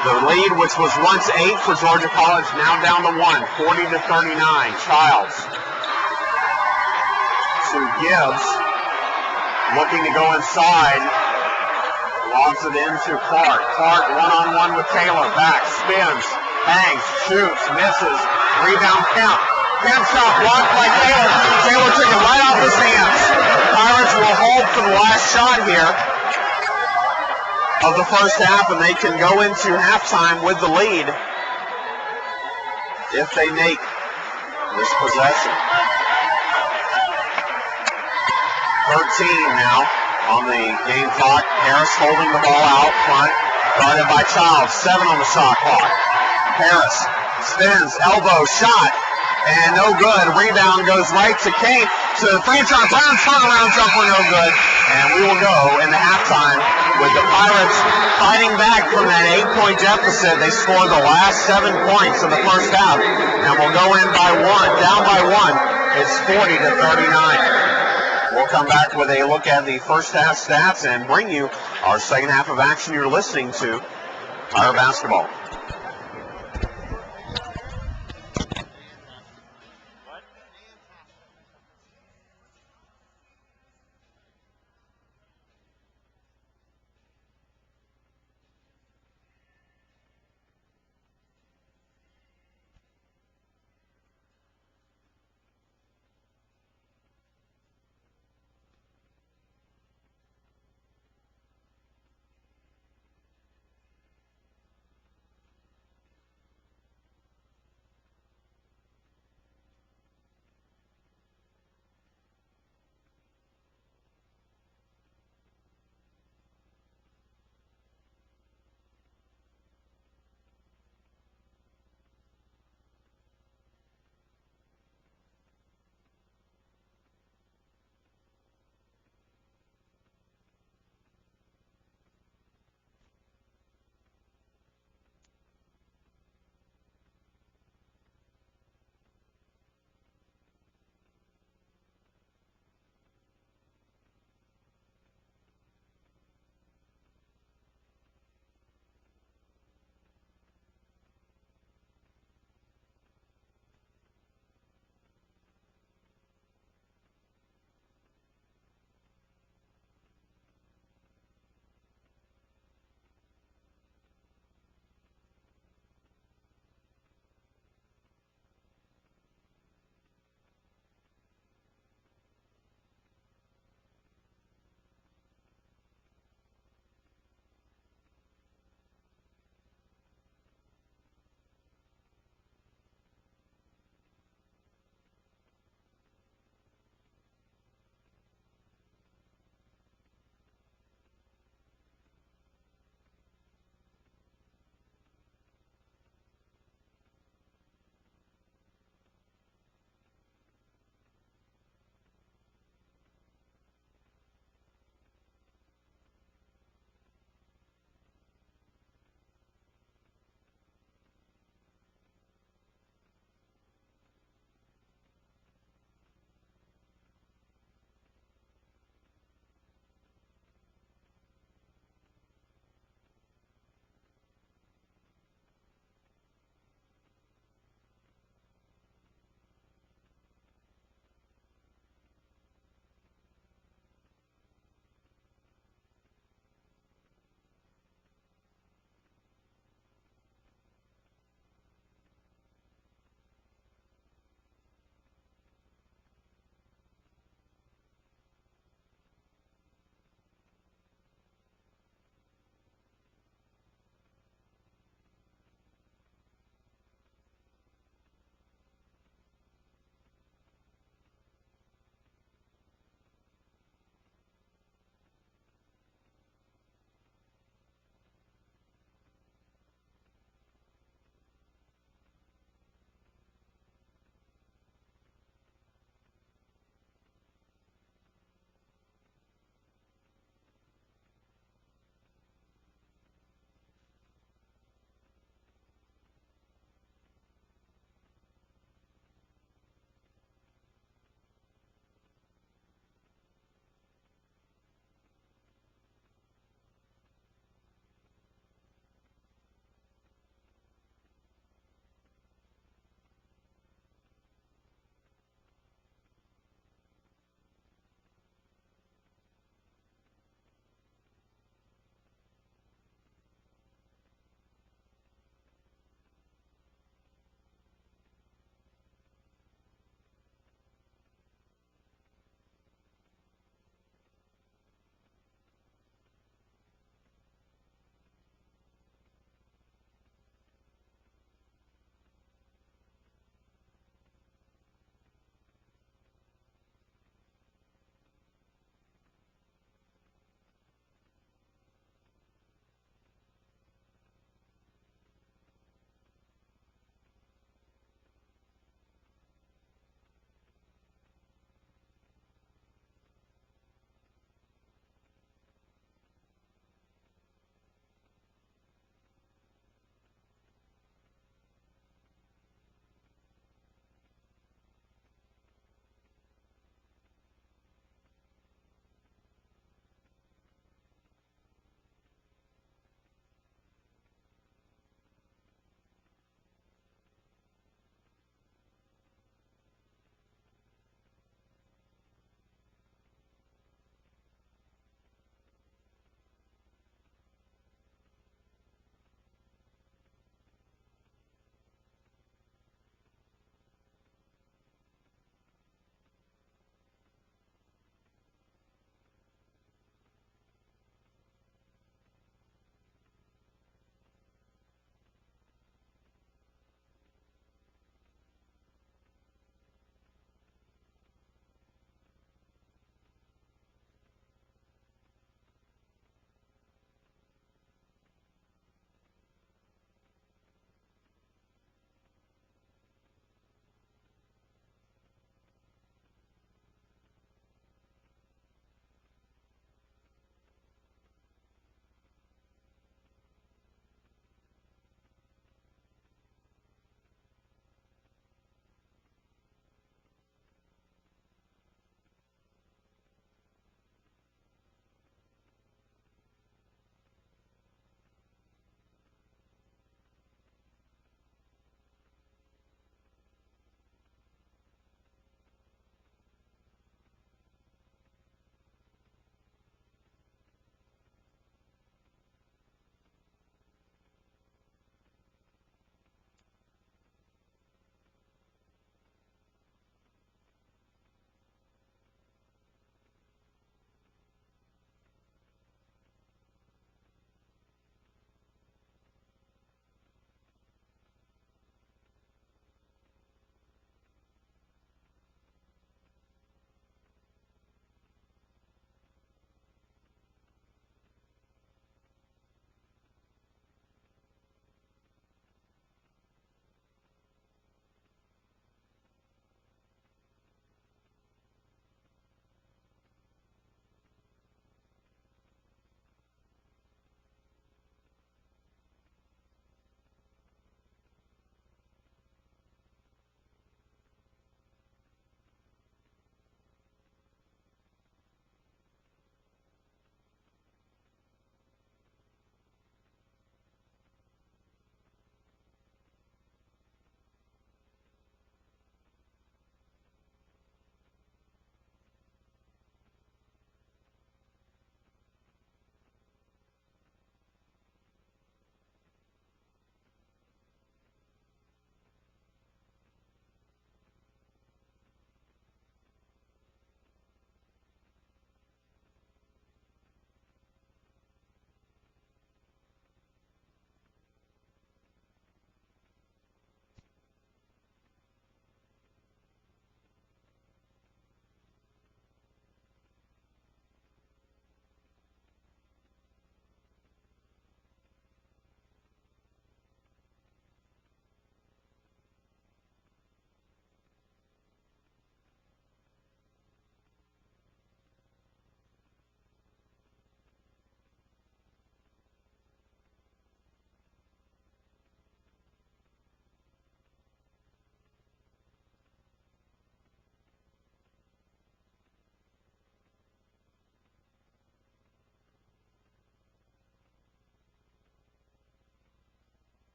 The lead, which was once 8 for Georgia College, now down to 1, 40-39. Childs to Gibbs, looking to go inside. Lobs it into Clark. Clark one-on-one with Taylor. Back, spins, hangs, shoots, misses. Rebound Kemp. Kemp shot blocked by Taylor. Taylor took it right off his hands. Pirates will hold for the last shot here of the first half, and they can go into halftime with the lead if they make this possession. now on the game clock. Harris holding the ball out front, guarded by Childs. 7 on the shot clock. Harris spins, elbow, shot, and no good. Rebound goes right to Kane. To the franchise turnaround jumper, no good. And we will go into halftime with the Pirates fighting back from that 8-point deficit. They scored the last 7 points of the first half, and we'll go in by 1, down by 1. It's 40-39. We'll come back with a look at the first half stats and bring you our second half of action. You're listening to Pirate Basketball.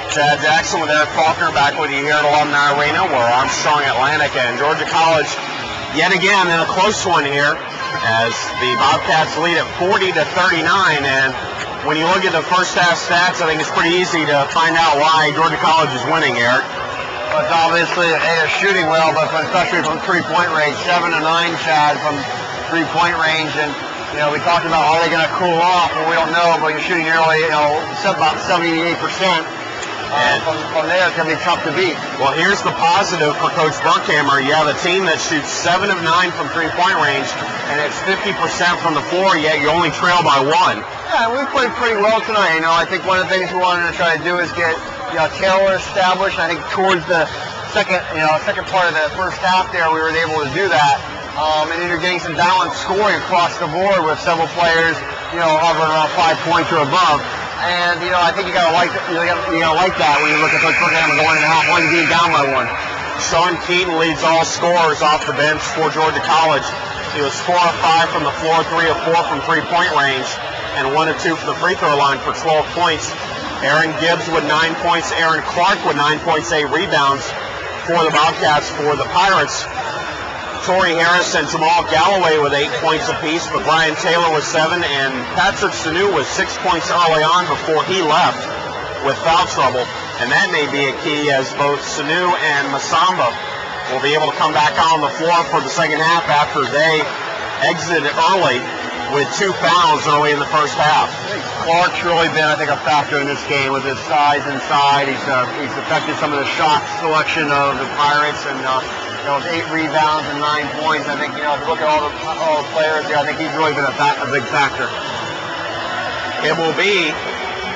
Chad Jackson with Eric Faulkner back with you here at Alumni Arena. We're Armstrong, Atlantic, and Georgia College yet again in a close one here as the Bobcats lead at 40-39. And when you look at the first half stats, I think it's pretty easy to find out why Georgia College is winning, Eric. Well, it's obviously they're shooting well, but especially from three-point range, 7 of 9, Chad, from three-point range, and we talked about are they going to cool off, and we don't know, but you're shooting nearly, about 78%. And from there, it's going to be tough to beat. Well, here's the positive for Coach Burkhammer. You have a team that shoots 7 of 9 from three-point range, and it's 50% from the floor, yet you only trail by 1. Yeah, we played pretty well tonight. I think one of the things we wanted to try to do is get Taylor established. I think towards the second part of the first half there, we were able to do that. And then you're getting some balanced scoring across the board with several players, hovering around 5 points or above. And I think you gotta like that. You gotta like that when you look at Coach Burkhammer going into half one, being down by 1. Sean Keaton leads all scorers off the bench for Georgia College. He was 4 of 5 from the floor, 3 of 4 from three-point range, and 1 of 2 from the free throw line for 12 points. Aaron Gibbs with 9 points. Aaron Clark with 9 points, 8 rebounds for the Bobcats. For the Pirates, Torrey Harris and Jamal Galloway with 8 points apiece, but Brian Taylor with 7, and Patrick Sanu with 6 points early on before he left with foul trouble. And that may be a key, as both Sanu and Masamba will be able to come back out on the floor for the second half after they exited early with 2 fouls early in the first half. Clark's really been, I think, a factor in this game with his size inside. He's affected some of the shot selection of the Pirates, and those 8 rebounds and 9 points. I think, if you look at all the players here, I think he's really been a big factor. It will be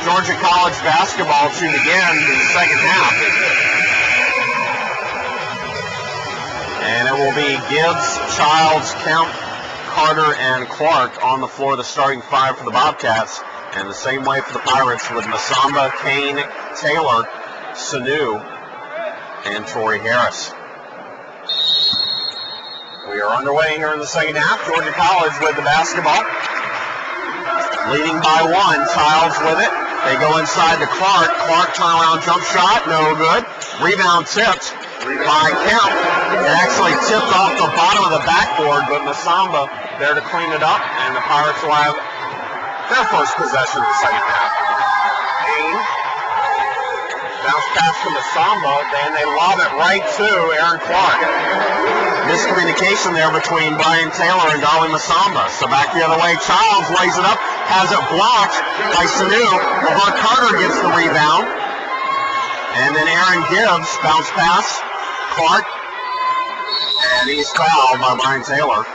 Georgia College basketball to begin the second half. And it will be Gibbs, Childs, Kemp, Carter, and Clark on the floor, the starting 5 for the Bobcats. And the same way for the Pirates with Masamba, Kane, Taylor, Sanu, and Torrey Harris. We are underway here in the second half. Georgia College with the basketball. Leading by 1. Childs with it. They go inside to Clark. Clark turnaround jump shot. No good. Rebound tipped by Kemp. It actually tipped off the bottom of the backboard, but Masamba there to clean it up, and the Pirates will have their first possession of the second half. Kane. Bounce pass to Masamba, and they lob it right to Aaron Clark. Miscommunication there between Brian Taylor and Dolly Masamba. So back the other way, Childs lays it up, has it blocked by Sanu. LeVar Carter gets the rebound. And then Aaron Gibbs, bounce pass, Clark, and he's fouled by Brian Taylor.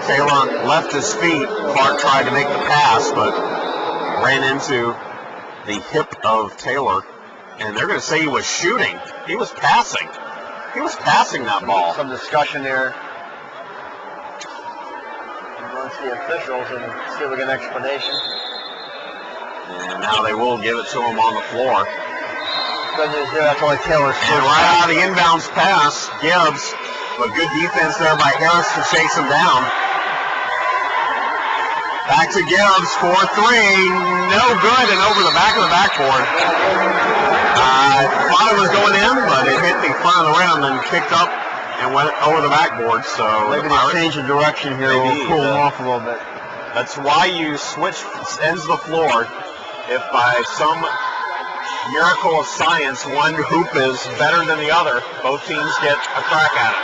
Taylor left his feet. Clark tried to make the pass, but ran into the hip of Taylor. And they're going to say he was shooting. He was passing. He was passing that ball. Some discussion there amongst the officials, and see if we get an explanation. And now they will give it to him on the floor. That's only Taylor's. And right out of the inbounds pass, Gibbs, but good defense there by Harris to chase him down. Back to Gibbs, 4-3, no good, and over the back of the backboard. I thought it was going in, but it hit the front of the rim and kicked up and went over the backboard. So maybe they change the direction here. We'll cool them off a little bit. That's why you switch ends of the floor. If by some miracle of science one hoop is better than the other, both teams get a crack at it.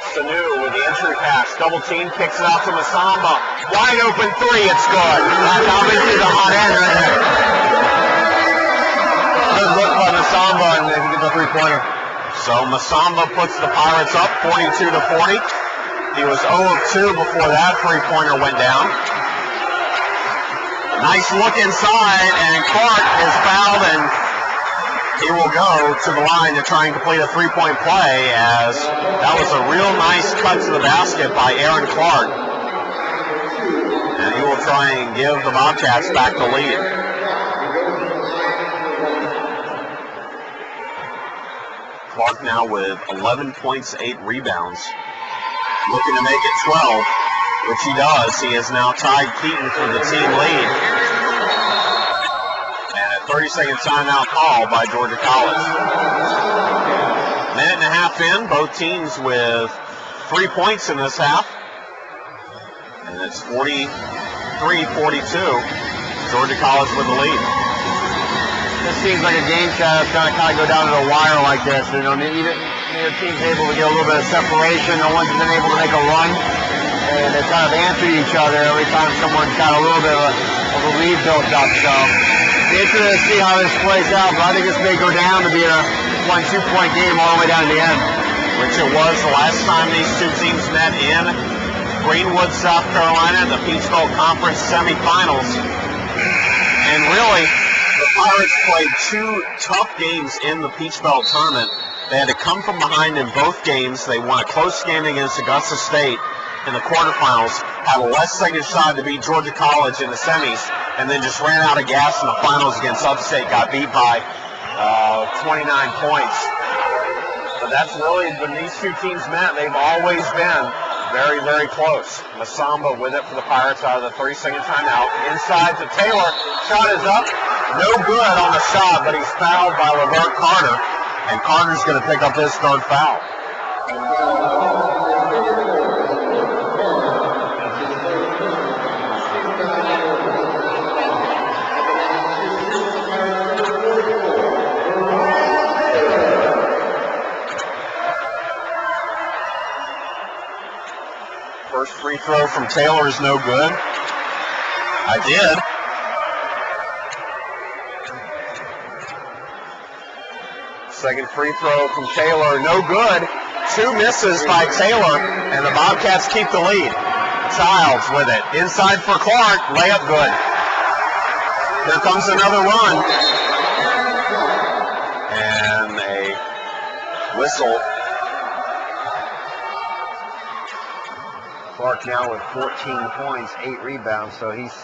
Sanu with the entry pass, double team, kicks it out to Masamba. Wide open 3, it's good. That's obviously the hot end right there. Good look by Masamba, and he gets a 3-pointer. So Masamba puts the Pirates up 42-40. He was 0 of 2 before that 3-pointer went down. Nice look inside, and Clark is fouled, and he will go to the line to try and complete a 3-point play, as that was a real nice cut to the basket by Aaron Clark. And he will try and give the Bobcats back the lead. Clark now with 11 points, 8 rebounds. Looking to make it 12. which he does. He has now tied Keaton for the team lead. And a 30-second timeout call by Georgia College. Minute and a half in, both teams with 3 points in this half. And it's 43-42. Georgia College with the lead. This seems like a game that's going to kind of go down to the wire like this. You know, neither team's able to get a little bit of separation. No one's been able to make a run. And they kind of answer each other every time someone's got a little bit of a lead built up. So it's interesting to see how this plays out. But I think this may go down to be a 1-2 point game all the way down to the end. Which it was the last time these two teams met in Greenwood, South Carolina, in the Peach Belt Conference semifinals. And really, the Pirates played two tough games in the Peach Belt tournament. They had to come from behind in both games. They won a close game against Augusta State in the quarterfinals, had a less second shot to beat Georgia College in the semis, and then just ran out of gas in the finals against Upstate, got beat by 29 points. But that's really, when these two teams met, they've always been very, very close. Masamba with it for the Pirates out of the 30-second timeout. Inside to Taylor. Shot is up. No good on the shot, but he's fouled by Levert Carter. And Carter's going to pick up his third foul. First free throw from Taylor is no good. I did. Second free throw from Taylor, no good. Two misses by Taylor, and the Bobcats keep the lead. Childs with it. Inside for Clark, layup good. Here comes another run. And a whistle. Clark now with 14 points, 8 rebounds, so he's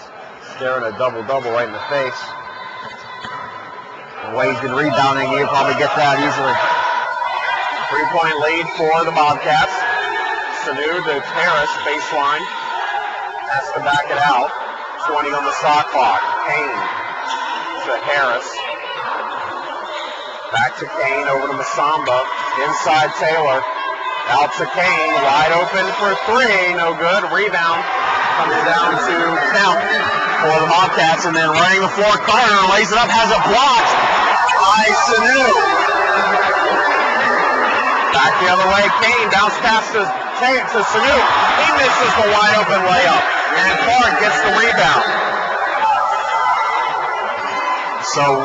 staring a double-double right in the face. The way he's been rebounding, he'll probably get that easily. 3-point lead for the Bobcats. Sanu to Harris, baseline. Has to back it out. 20 on the shot clock. Kane to Harris. Back to Kane, over to Masamba. Inside Taylor. Out to Kane, wide open for three, no good. Rebound comes down to count for the Bobcats, and then running the floor, Carter lays it up, has it blocked by Sanu. Back the other way, Kane bounce pass to Sanu. He misses the wide open layup, and Clark gets the rebound. So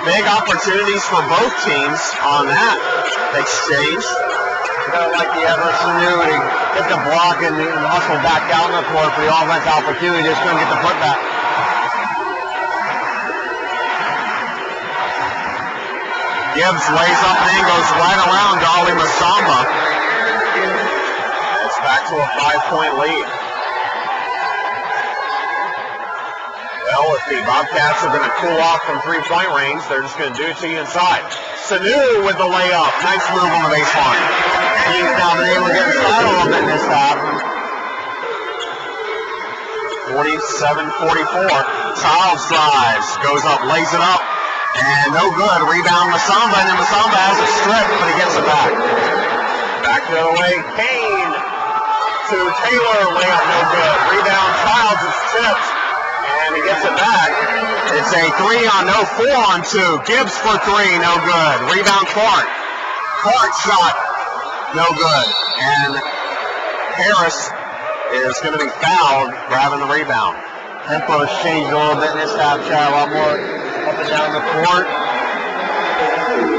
big opportunities for both teams on that exchange. Like the Everson knew to get the block and hustle back down the court for the offense opportunity, just couldn't get the putback. Gibbs lays up and in, goes right around Dolly Masamba. It's back to a 5-point lead. Well, if the Bobcats are going to cool off from 3-point range, they're just going to do it to you inside. Sanu with the layup. Nice move on the baseline. He's now been able to get inside a little bit in this half. 47-44. Childs drives, goes up, lays it up, and no good. Rebound Masamba, and then Masamba has a strip, but he gets it back. Back the other way, Kane to Taylor, layup no good. Rebound Childs, it's tipped, and he gets it back. It's a 3-on, no, 4-on-2. Gibbs for 3, no good. Rebound Clark. Clark shot, no good. And Harris is going to be fouled, grabbing the rebound. Tempo's changed a little bit in this half, Chad. A lot more up and down the court.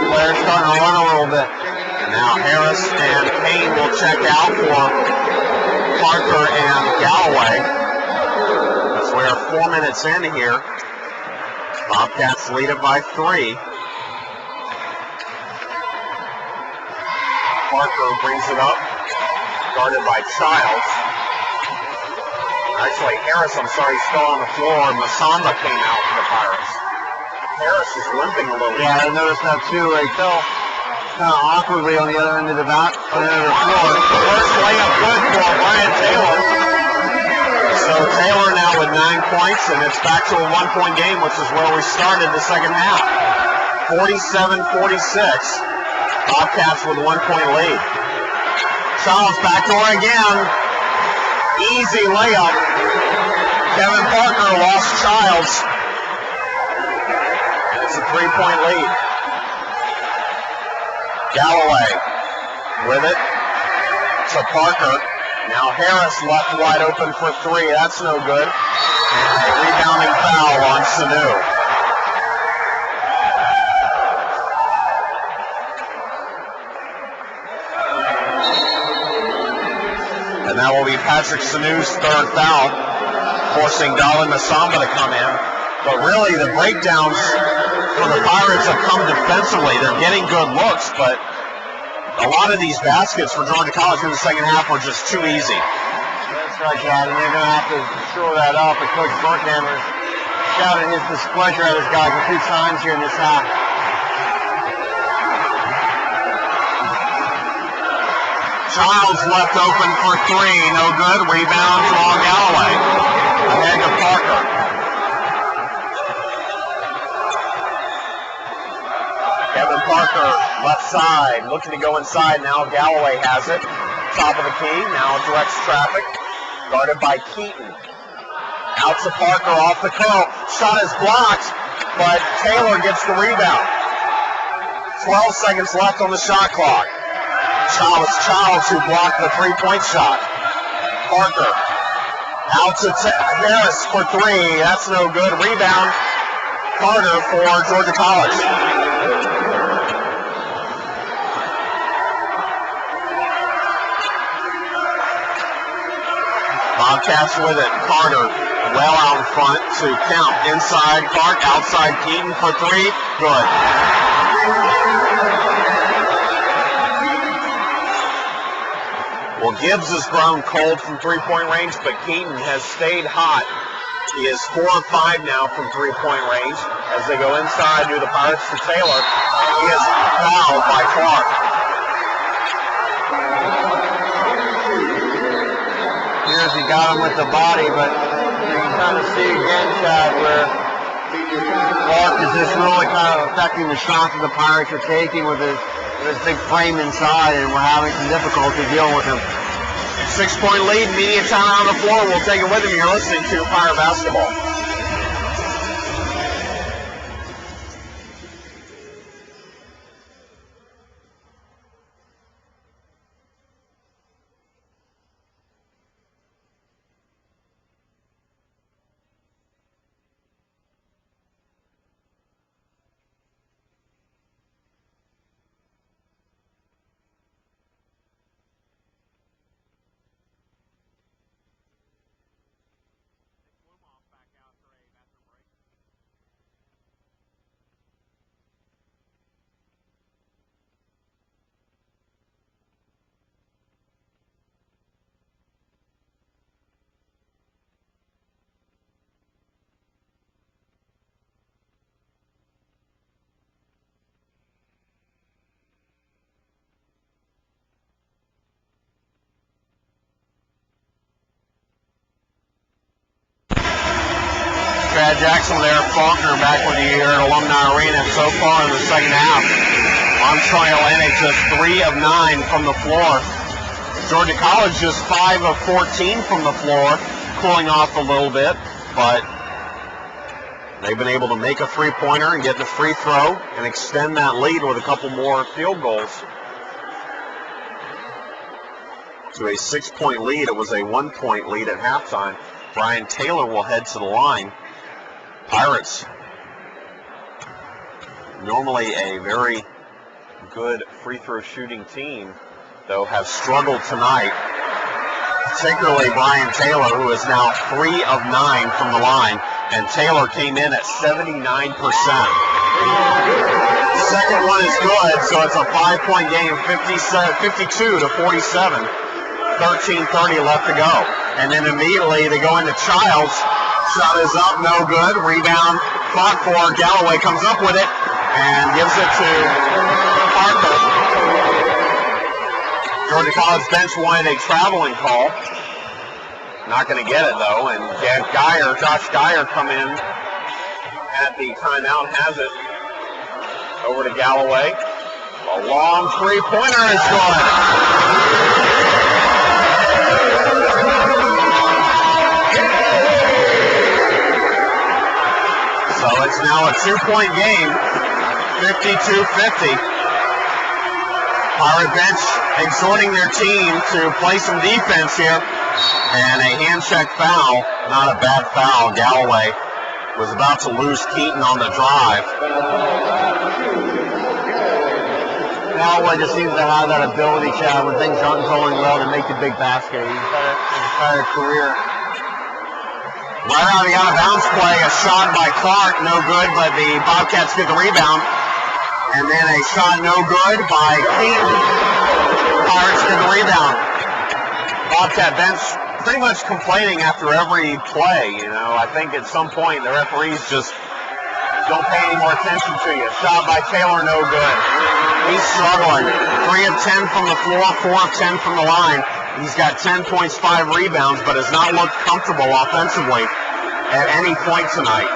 Players starting to run a little bit. And now Harris and Kane will check out for Parker and Galloway. As we are 4 minutes in here. Bobcats lead it by 3. Parker brings it up, guarded by Childs. Actually, Harris, I'm sorry, still on the floor. Masamba came out for the Pirates. Harris is limping a little bit. Yeah, I noticed that too. He fell kind of awkwardly on the other end of the floor. First layup good for Brian Taylor. So Taylor now with 9 points, and it's back to a 1-point game, which is where we started the second half. 47-46. Bobcats with a 1-point lead. Childs backdoor again. Easy layup. Kevin Parker lost Childs. It's a 3-point lead. Galloway with it to Parker. Now Harris left wide open for 3. That's no good. And a rebounding foul on Sanu. And that will be Patrick Sanu's third foul, forcing Darwin Masamba to come in. But really, the breakdowns for the Pirates have come defensively. They're getting good looks, but a lot of these baskets for Georgia College in the second half were just too easy. That's right, John, and they're going to have to shore that up. And Coach Burkhammer shouted his displeasure at his guys a few times here in this half. Childs left open for 3, no good. Rebound, draw Galloway. Ahead to Parker. Kevin Parker, left side, looking to go inside. Now Galloway has it. Top of the key, now directs traffic. Guarded by Keaton. Out to Parker off the curl. Shot is blocked, but Taylor gets the rebound. 12 seconds left on the shot clock. Childs who blocked the 3-point shot. Parker out to Harris for 3. That's no good. Rebound. Carter for Georgia College. Bobcats with it. Carter well out in front to count. Inside Clark. Outside Keaton for 3. Good. Well, Gibbs has grown cold from 3-point range, but Keaton has stayed hot. He is 4 of 5 now from 3-point range as they go inside to the Pirates to Taylor, and he is fouled by Clark. Here's he got him with the body, but you can kind of see again, Chad, where Clark is just really kind of affecting the shots that the Pirates are taking with his big frame inside, and we're having some difficulty dealing with him. 6-point lead, media time on the floor. We'll take it with him. You're listening to Pirate Basketball. Brad Jackson there, Faulkner back with you here at Alumni Arena. So far in the second half, Armstrong Atlantic just 3 of 9 from the floor. Georgia College just 5 of 14 from the floor, cooling off a little bit, but they've been able to make a three-pointer and get the free throw and extend that lead with a couple more field goals to a 6-point lead. It was a 1-point lead at halftime. Brian Taylor will head to the line. Pirates, normally a very good free throw shooting team, though have struggled tonight, particularly Brian Taylor, who is now 3 of 9 from the line, and Taylor came in at 79%. Second one is good, so it's a 5-point game, 52 to 47, 13:30 left to go. And then immediately they go into Childs. Shot is up, no good. Rebound fought for. Galloway comes up with it and gives it to Parker. Georgia College bench wanted a traveling call. Not going to get it, though. And Josh Geyer come in at the timeout, has it over to Galloway. A long three-pointer is good. So it's now a 2-point game, 52-50. Pirate bench exhorting their team to play some defense here. And a hand check foul, not a bad foul. Galloway was about to lose Keaton on the drive. Galloway just seems to have that ability, Chad, when things aren't going well, to make the big basket. He's had an entire career. Right out of the out-of-bounds play, a shot by Clark, no good, but the Bobcats get the rebound. And then a shot no good by Keaton. Pirates get the rebound. Bobcat bench pretty much complaining after every play, you know. I think at some point the referees just don't pay any more attention to you. Shot by Taylor, no good. He's struggling. 3 of 10 from the floor, 4 of 10 from the line. He's got 10 points, 5 rebounds, but has not looked comfortable offensively at any point tonight.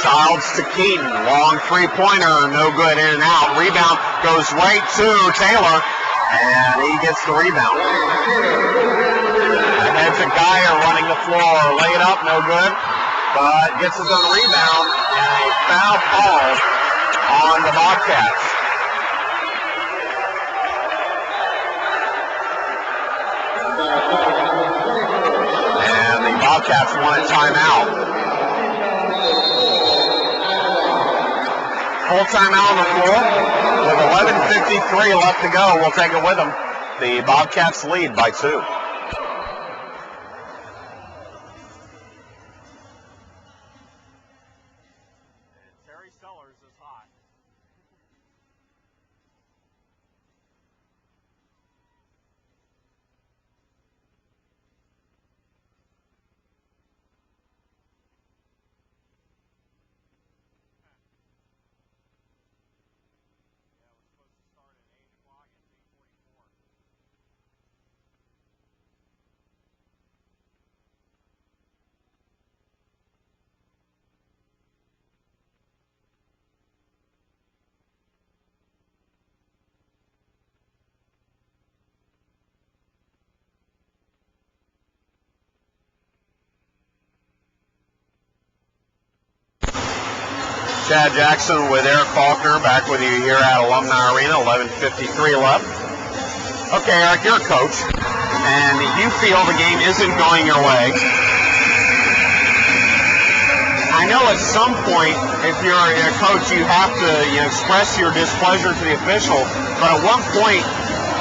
Childs to Keaton. Long three-pointer, no good, in and out. Rebound goes right to Taylor, and he gets the rebound. Ahead to Geyer running the floor. Lay it up, no good, but gets his own rebound, and a foul call on the Bobcats. And the Bobcats want a timeout. Full timeout on the floor with 11:53 left to go. We'll take it with them. The Bobcats lead by 2. Terry Sellers is hot. Chad Jackson with Eric Faulkner back with you here at Alumni Arena, 11:53 left. Okay, Eric, you're a coach, and you feel the game isn't going your way. I know at some point, if you're a coach, you have to express your displeasure to the official, but at what point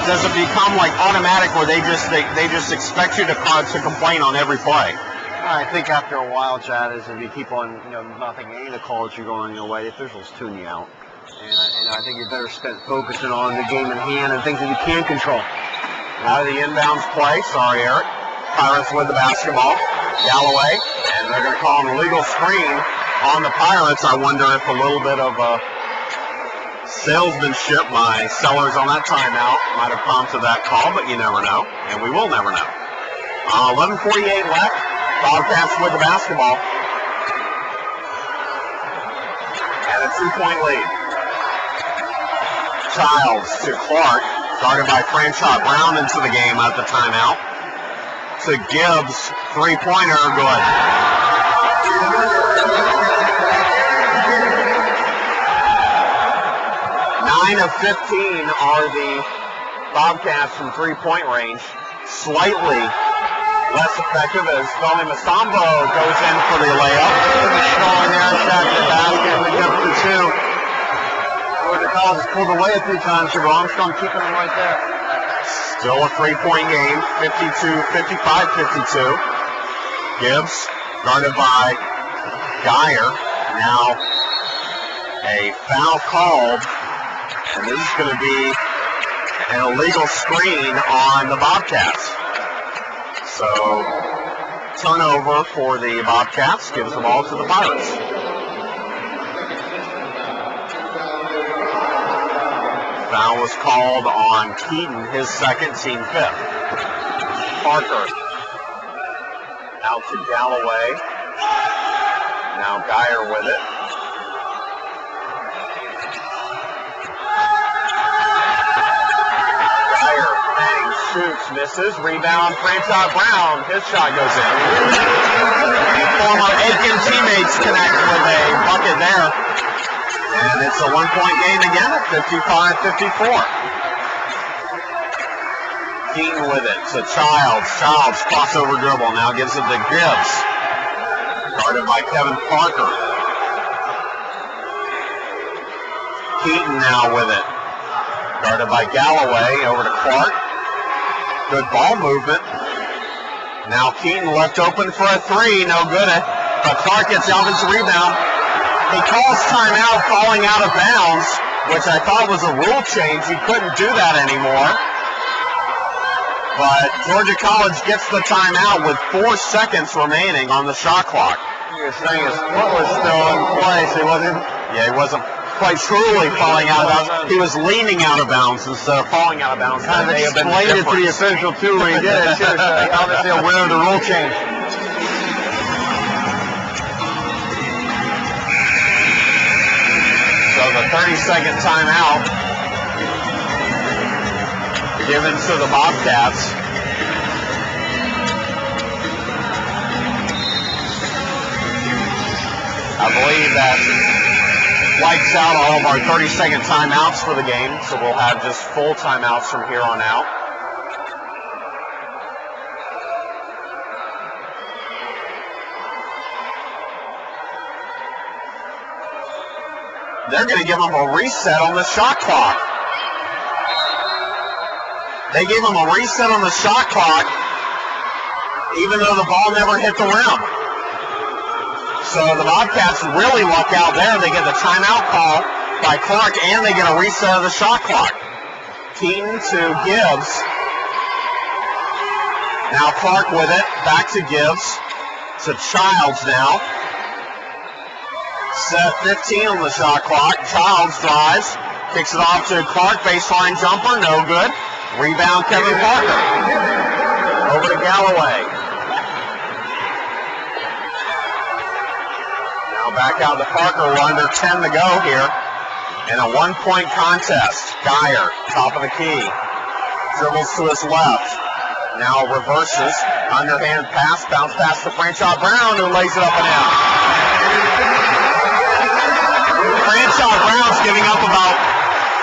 does it become like automatic where they just expect you to complain on every play? I think after a while, Chad, is if you keep on, not thinking any of the calls you're going your way, the officials tune you out. And I think you're better spent focusing on the game in hand and things that you can control. Out of the inbounds play, sorry, Eric. Pirates with the basketball. Galloway, and they're going to call an illegal screen on the Pirates. I wonder if a little bit of salesmanship by Sellers on that timeout might have prompted that call, but you never know, and we will never know. 11:48 left. Bobcats with the basketball. And a 2-point lead. Childs to Clark, guarded by Franchot Brown into the game at the timeout. To Gibbs, three-pointer, good. Nine of 15 are the Bobcats from three-point range. Slightly less effective as Tony Masambo goes in for the layup. Strong there, shot to the basket, and we jump for 2. What the Collins has pulled away a few times, so Armstrong keeping him right there. Still a three-point game, 55-52. Gibbs, guarded by Geyer. Now a foul called, and this is going to be an illegal screen on the Bobcats. So, turnover for the Bobcats, gives the ball to the Pirates. Foul was called on Keaton, his second, team fifth. Parker out to Galloway. Now Geyer with it. Geyer bangs, shoots, misses. Rebound, Franchot Brown. His shot goes in. Former Aiken teammates connect with a bucket there. And it's a one-point game again at 55-54. Keaton with it to Childs. Childs crossover dribble. Now gives it to Gibbs. Guarded by Kevin Parker. Keaton now with it. Guarded by Galloway. Over to Clark. Good ball movement. Now Keaton left open for a three. No good. But Clark gets the offensive rebound. He calls timeout falling out of bounds, which I thought was a rule change. You couldn't do that anymore. But Georgia College gets the timeout with 4 seconds remaining on the shot clock. You're saying his foot was still in place. He wasn't. Yeah, he wasn't quite truly falling out of bounds. He was leaning out of bounds instead of falling out of bounds. Kind of explained it to the official too when he did it. Too, so he obviously aware of the rule change. So the 30-second timeout given to the Bobcats. I believe that wipes out all of our 30-second timeouts for the game, so we'll have just full timeouts from here on out. They're going to give them a reset on the shot clock. They gave them a reset on the shot clock, even though the ball never hit the rim. So the Bobcats really luck out there. They get the timeout call by Clark, and they get a reset of the shot clock. Keaton to Gibbs. Now Clark with it. Back to Gibbs. To Childs now. Set 15 on the shot clock. Childs drives. Kicks it off to Clark. Baseline jumper. No good. Rebound Kevin Parker. Over to Galloway. Now back out to Parker. We're under 10 to go here. In a one-point contest. Geyer, top of the key. Dribbles to his left. Now reverses. Underhand pass. Bounce pass to Franchot Brown, who lays it up and in. Franchot Brown's giving up about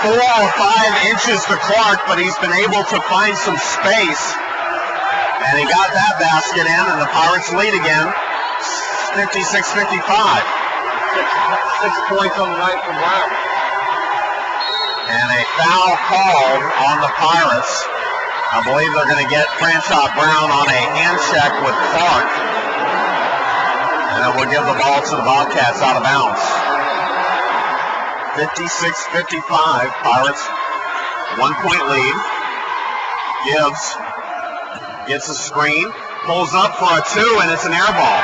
4 or 5 inches to Clark, but he's been able to find some space. And he got that basket in, and the Pirates lead again, 56-55. 6 points on the night for Brown. And a foul called on the Pirates. I believe they're going to get Franchot Brown on a hand check with Clark. And then we'll give the ball to the Bobcats out of bounds. 56-55, Pirates, 1-point lead. Gibbs gets a screen, pulls up for a 2, and it's an air ball.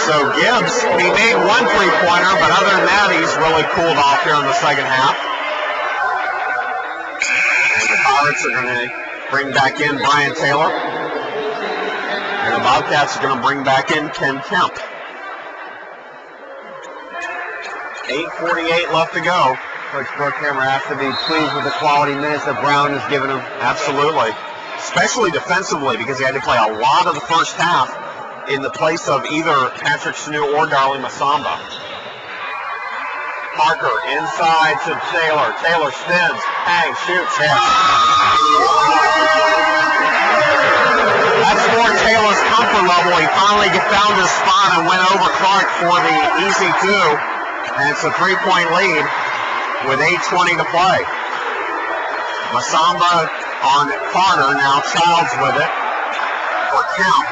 So Gibbs, he made 1 3-pointer, but other than that, he's really cooled off here in the second half. And the Pirates are going to bring back in Brian Taylor. And the Bobcats are going to bring back in Ken Kemp. 8:48 left to go. Coach Brookhammer has to be pleased with the quality minutes that Brown has given him. Absolutely. Especially defensively, because he had to play a lot of the first half in the place of either Patrick Sanu or Darley Masamba. Parker inside to Taylor. Taylor spins, hangs, shoots, hits. That's more Taylor's comfort level. He finally found his spot and went over Clark for the easy 2. And it's a 3-point lead with 8:20 to play. Masamba on Carter. Now Childs with it for Kemp.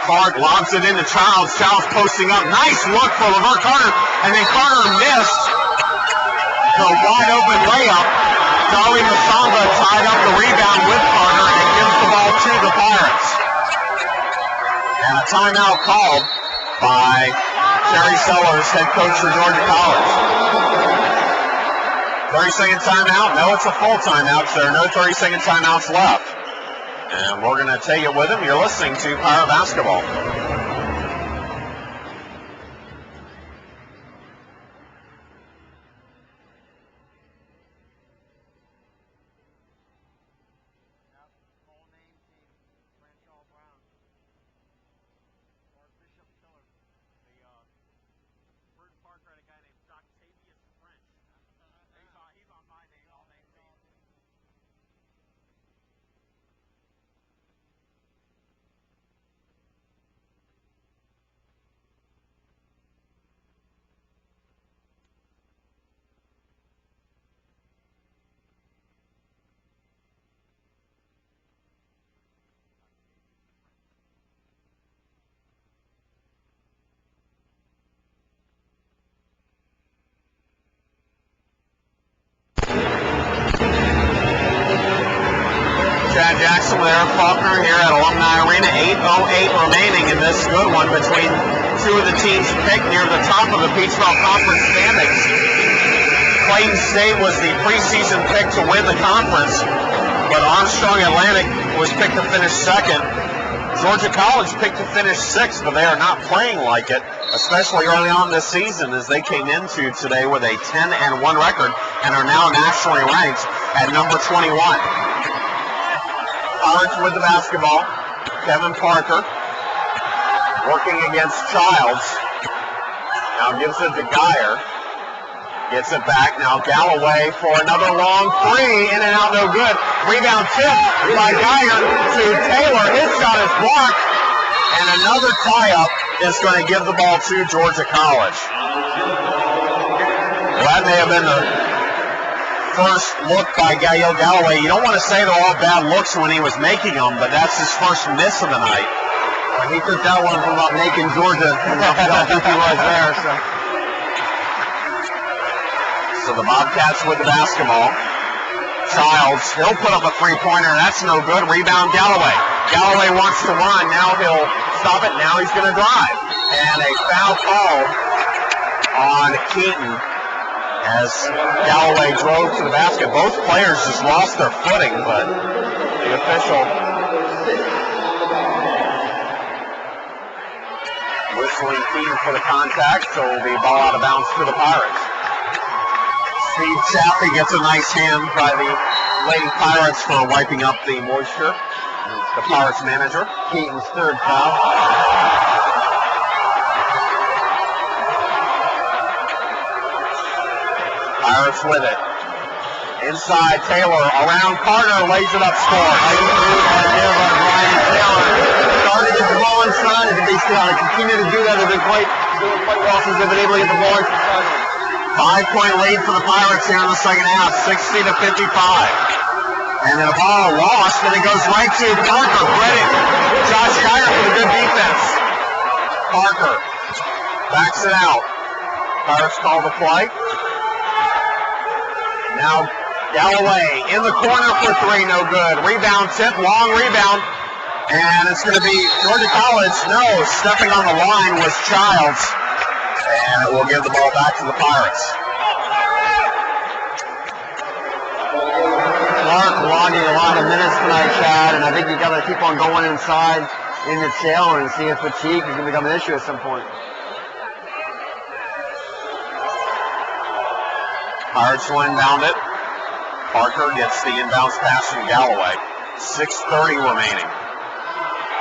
Clark lobs it into Childs. Childs posting up. Nice look for LeVert Carter. And then Carter missed the wide open layup. Darley Masamba tied up the rebound with Carter and gives the ball to the Pirates. And a timeout called by Terry Sellers, head coach for Georgia College. 30-second timeout. No, it's a full timeout, so there are no 30-second timeouts left. And we're going to take it with him. You're listening to Pirate Basketball. Chad Jackson with Eric Faulkner here at Alumni Arena. 8:08 remaining in this good one between two of the teams picked near the top of the Peach Belt Conference standings. Clayton State was the preseason pick to win the conference, but Armstrong Atlantic was picked to finish second. Georgia College picked to finish sixth, but they are not playing like it, especially early on this season, as they came into today with a 10-1 record and are now nationally ranked at number 21. Pirates with the basketball. Kevin Parker working against Childs. Now gives it to Geyer. Gets it back. Now Galloway for another long three. In and out, no good. Rebound tip by Geyer to Taylor. His shot is blocked. And another tie-up is going to give the ball to Georgia College. Well, that may have been the first look by Gael Galloway. You don't want to say they're all bad looks when he was making them, but that's his first miss of the night. He took that one from about making Georgia. I don't think he was there. So the Bobcats with the basketball. Childs, he'll put up a three-pointer. That's no good. Rebound Galloway. Galloway wants to run. Now he'll stop it. Now he's going to drive. And a foul call on Keaton as Galloway drove to the basket. Both players just lost their footing, but the official whistling Keaton for the contact, so it'll be ball out of bounds to the Pirates. Steve Chaffee gets a nice hand by the Lady Pirates for wiping up the moisture. The Pirates manager. Keaton's third foul. Pirates with it. Inside, Taylor around Carter, lays it up, scores. Started to get the ball inside. If they still continue to do that, they've been quite well since they've been able to get the ball inside. 5-point lead for the Pirates here in the second half, 60-55. And then a ball lost, and it goes right to Parker. Credit Josh Geyer for the good defense. Parker backs it out. Pirates call the play. Now Galloway in the corner for three, no good. Rebound tip, long rebound. And it's going to be Georgia College. No, stepping on the line was Childs. And it will give the ball back to the Pirates. Clark logging a lot of minutes tonight, Chad, and I think you got to keep on going inside in the tail and see if fatigue is going to become an issue at some point. Pirates will inbound it. Parker gets the inbounds pass from Galloway. 6:30 remaining.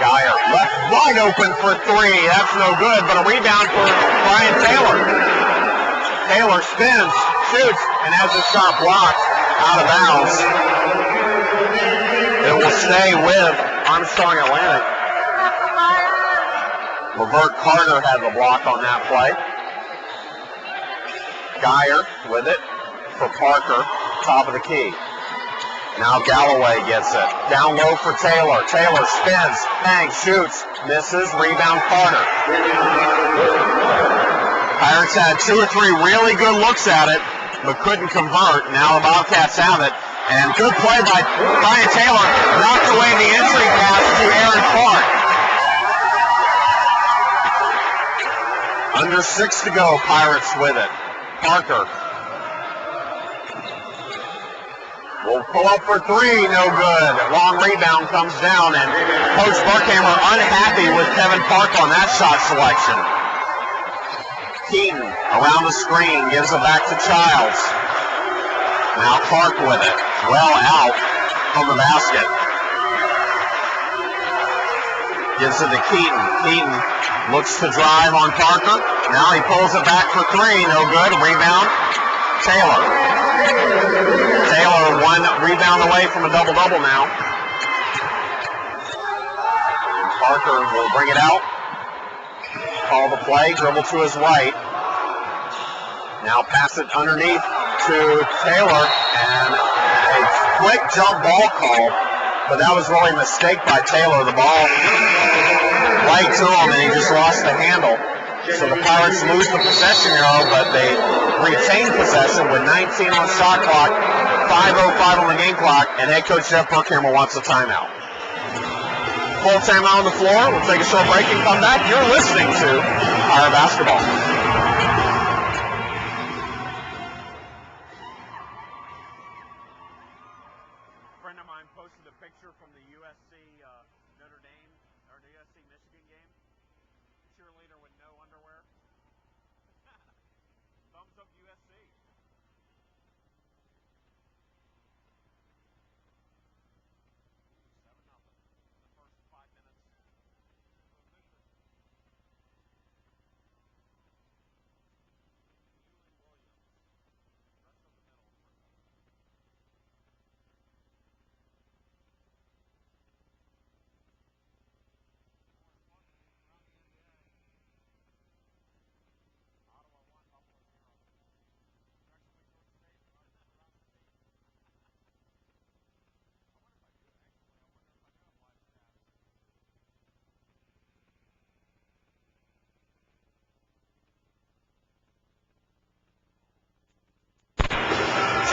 Geyer left wide open for three. That's no good, but a rebound for Brian Taylor. Taylor spins, shoots, and has his shot blocked out of bounds. It will stay with Armstrong Atlantic. Levert Carter had the block on that play. Geyer with it for Parker, top of the key. Now Galloway gets it. Down low for Taylor. Taylor spins, bangs, shoots, misses, rebound Carter. Pirates had two or three really good looks at it, but couldn't convert. Now the Bobcats have it. And good play by Brian Taylor. Knocked away the entry pass to Aaron Clark. Under 6 to go, Pirates with it. Parker will pull up for 3, no good. Long rebound comes down, and Coach Buckhammer unhappy with Kevin Park on that shot selection. Keaton around the screen, gives it back to Childs. Now Clark with it. Well out from the basket. Gives it to Keaton. Keaton looks to drive on Parker. Now he pulls it back for 3. No good. Rebound. Taylor. Taylor 1 rebound away from a double-double now. Parker will bring it out. Call the play. Dribble to his right. Now pass it underneath to Taylor. And a quick jump ball call. But that was really a mistake by Taylor. The ball right to him, and he just lost the handle. So the Pirates lose the possession arrow, but they retain possession with 19 on the shot clock, 5:05 on the game clock, and head coach Jeff Buckhammer wants a timeout. Full timeout on the floor. We'll take a short break and come back. You're listening to Pirate Basketball.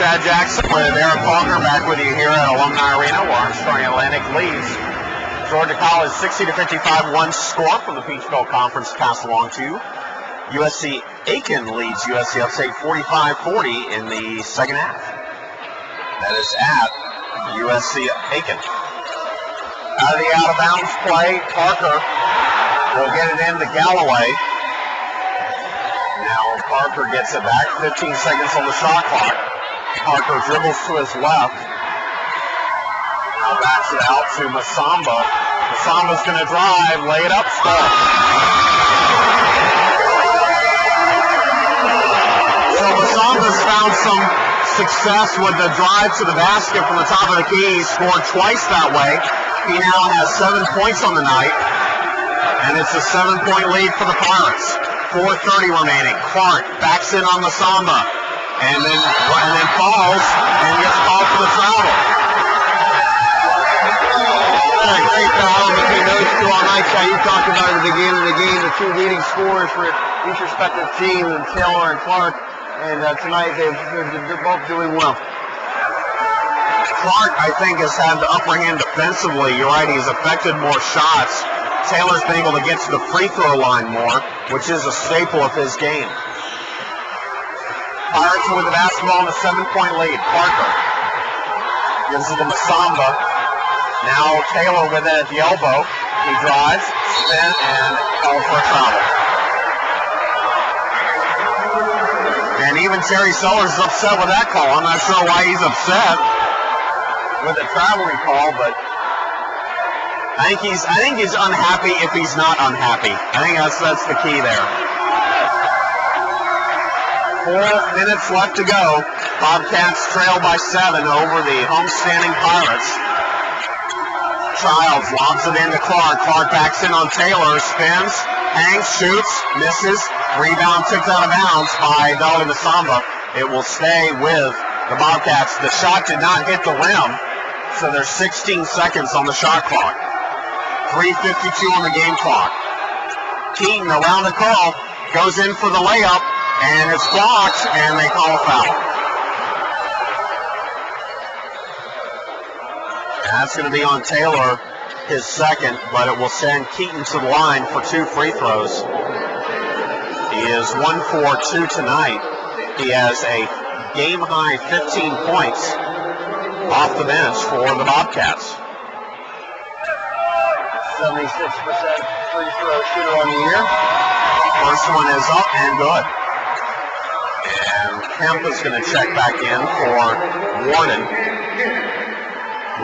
Chad Jackson with Eric Faulkner back with you here at Alumni Arena, where Armstrong Atlantic leads Georgia College 60-55, one score from the Peach Belt Conference passed along to USC. Aiken leads USC Upstate 45-40 in the second half. That is at USC Aiken. Out of the out-of-bounds play, Parker will get it in to Galloway. Now Parker gets it back, 15 seconds on the shot clock. Parker dribbles to his left. Now backs it out to Masamba. Masamba's going to drive, lay it up, score. So Masamba's found some success with the drive to the basket from the top of the key. He scored twice that way. He now has 7 points on the night. And it's a 7-point lead for the Pirates. 4:30 remaining. Clark backs in on Masamba. And then falls and gets called for the travel. A great battle between those two all night. You talked about at the beginning of the game, the two leading scorers for each respective team, and Taylor and Clark. And tonight they're both doing well. Clark, I think, has had the upper hand defensively. You're right, he's affected more shots. Taylor's been able to get to the free throw line more, which is a staple of his game. Pirates with the basketball in a 7-point lead. Parker gives it to Masamba. Now Taylor with it at the elbow. He drives, spin, and calls for a travel. And even Terry Sellers is upset with that call. I'm not sure why he's upset with the traveling call, but I think he's unhappy if he's not unhappy. I think that's the key there. 4 minutes left to go. Bobcats trail by 7 over the homestanding Pirates. Childs lobs it into Clark. Clark backs in on Taylor, spins, hangs, shoots, misses. Rebound tipped out of bounds by Dolly Masamba. It will stay with the Bobcats. The shot did not hit the rim, so there's 16 seconds on the shot clock. 3:52 on the game clock. Keaton around the curl, goes in for the layup, and it's blocked, and they call a foul. And that's going to be on Taylor, his second, but it will send Keaton to the line for 2 free throws. He is 1 for 2 tonight. He has a game-high 15 points off the bench for the Bobcats. 76% free throw shooter on the year. First one is up and good. And Kemp is going to check back in for Warden.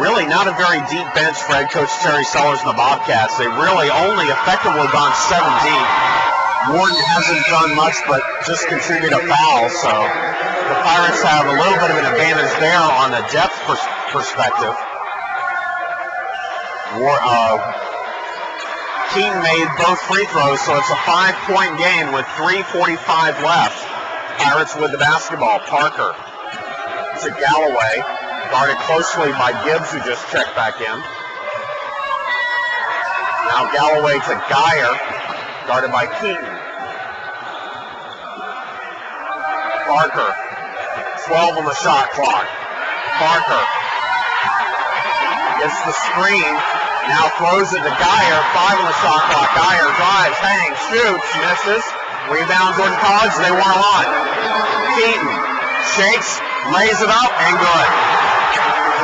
Really not a very deep bench for head coach Terry Sellers and the Bobcats. They've really only effectively gone 7 deep. Warden hasn't done much but just contribute a foul, so the Pirates have a little bit of an advantage there on the depth perspective. Kane made both free throws, so it's a 5-point game with 3:45 left. Pirates with the basketball. Parker to Galloway, guarded closely by Gibbs, who just checked back in. Now Galloway to Geyer, guarded by Keaton. Parker, 12 on the shot clock. Parker gets the screen, now throws it to Geyer, 5 on the shot clock. Geyer drives, hangs, shoots, misses. Rebound Jordan College, they want a lot. Keaton shakes, lays it up, and good.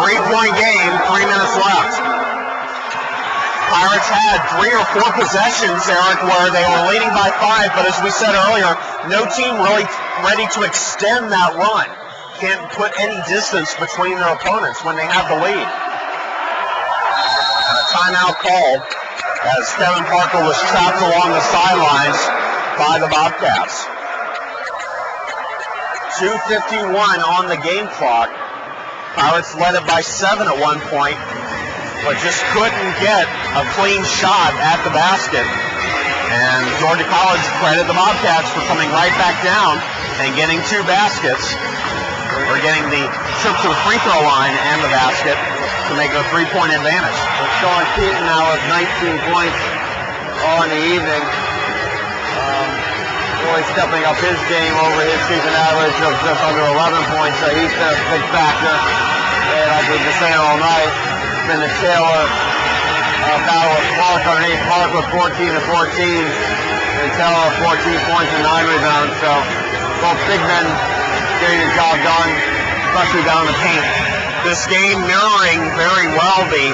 3-point game, 3 minutes left. Pirates had 3 or 4 possessions, Eric, where they were leading by 5, but as we said earlier, no team really ready to extend that run. Can't put any distance between their opponents when they have the lead. And a timeout called as Kevin Parker was trapped along the sidelines by the Bobcats. 2:51 on the game clock. Pirates led it by 7 at one point, but just couldn't get a clean shot at the basket. And Georgia College credit the Bobcats for coming right back down and getting 2 baskets, or getting the trip to the free throw line and the basket to make it a 3-point advantage. Sean Keaton now with 19 points on the evening. Really stepping up his game over his season average of just under 11 points, so he's been a big factor. And like we've been saying all night, it's been the Taylor battle with Clark underneath. Clark with 14 and 14, and Taylor 14 points and 9 rebounds. So both big men getting the job done, especially down the paint. This game mirroring very well the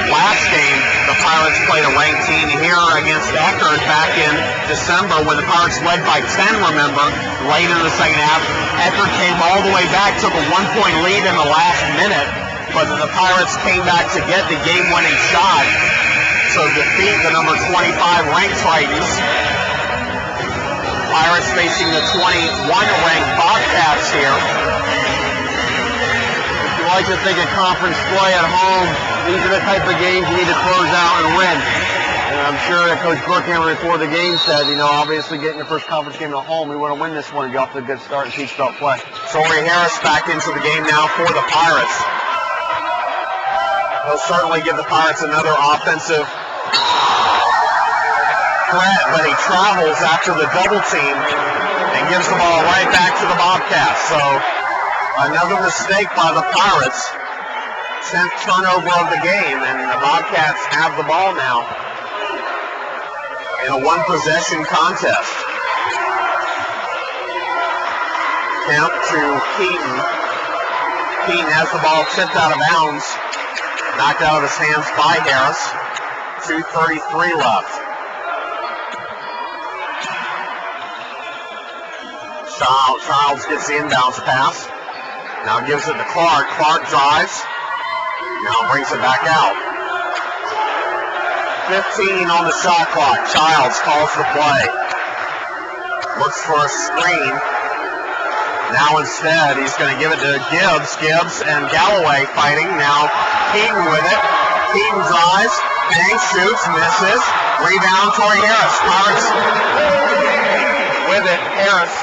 last game the Pirates played a ranked team here against Eckerd back in December when the Pirates led by 10, remember, late in the second half. Eckerd came all the way back, took a 1-point lead in the last minute, but the Pirates came back to get the game-winning shot to defeat the number 25 ranked Titans. Pirates facing the 21 ranked Bobcats here. If you like to think of conference play at home, these are the type of games you need to close out and win. And I'm sure that Coach Brookhammer before the game said, obviously getting your first conference game at home, we want to win this one and get off to a good start and teach about play. Torrey Harris back into the game now for the Pirates. He'll certainly give the Pirates another offensive threat, but he travels after the double team and gives the ball right back to the Bobcats. So another mistake by the Pirates. 10th turnover of the game, and the Bobcats have the ball now in a 1-possession contest. Kemp to Keaton. Keaton has the ball tipped out of bounds, knocked out of his hands by Harris. 2:33 left. Childs gets the inbounds pass. Now gives it to Clark. Clark drives. Now brings it back out. 15 on the shot clock. Childs calls the play. Looks for a screen. Now instead, he's going to give it to Gibbs. Gibbs and Galloway fighting. Now Keaton with it. Keaton drives. Hangs, shoots, misses. Rebound, Torrey Harris. Pirates with it. Harris.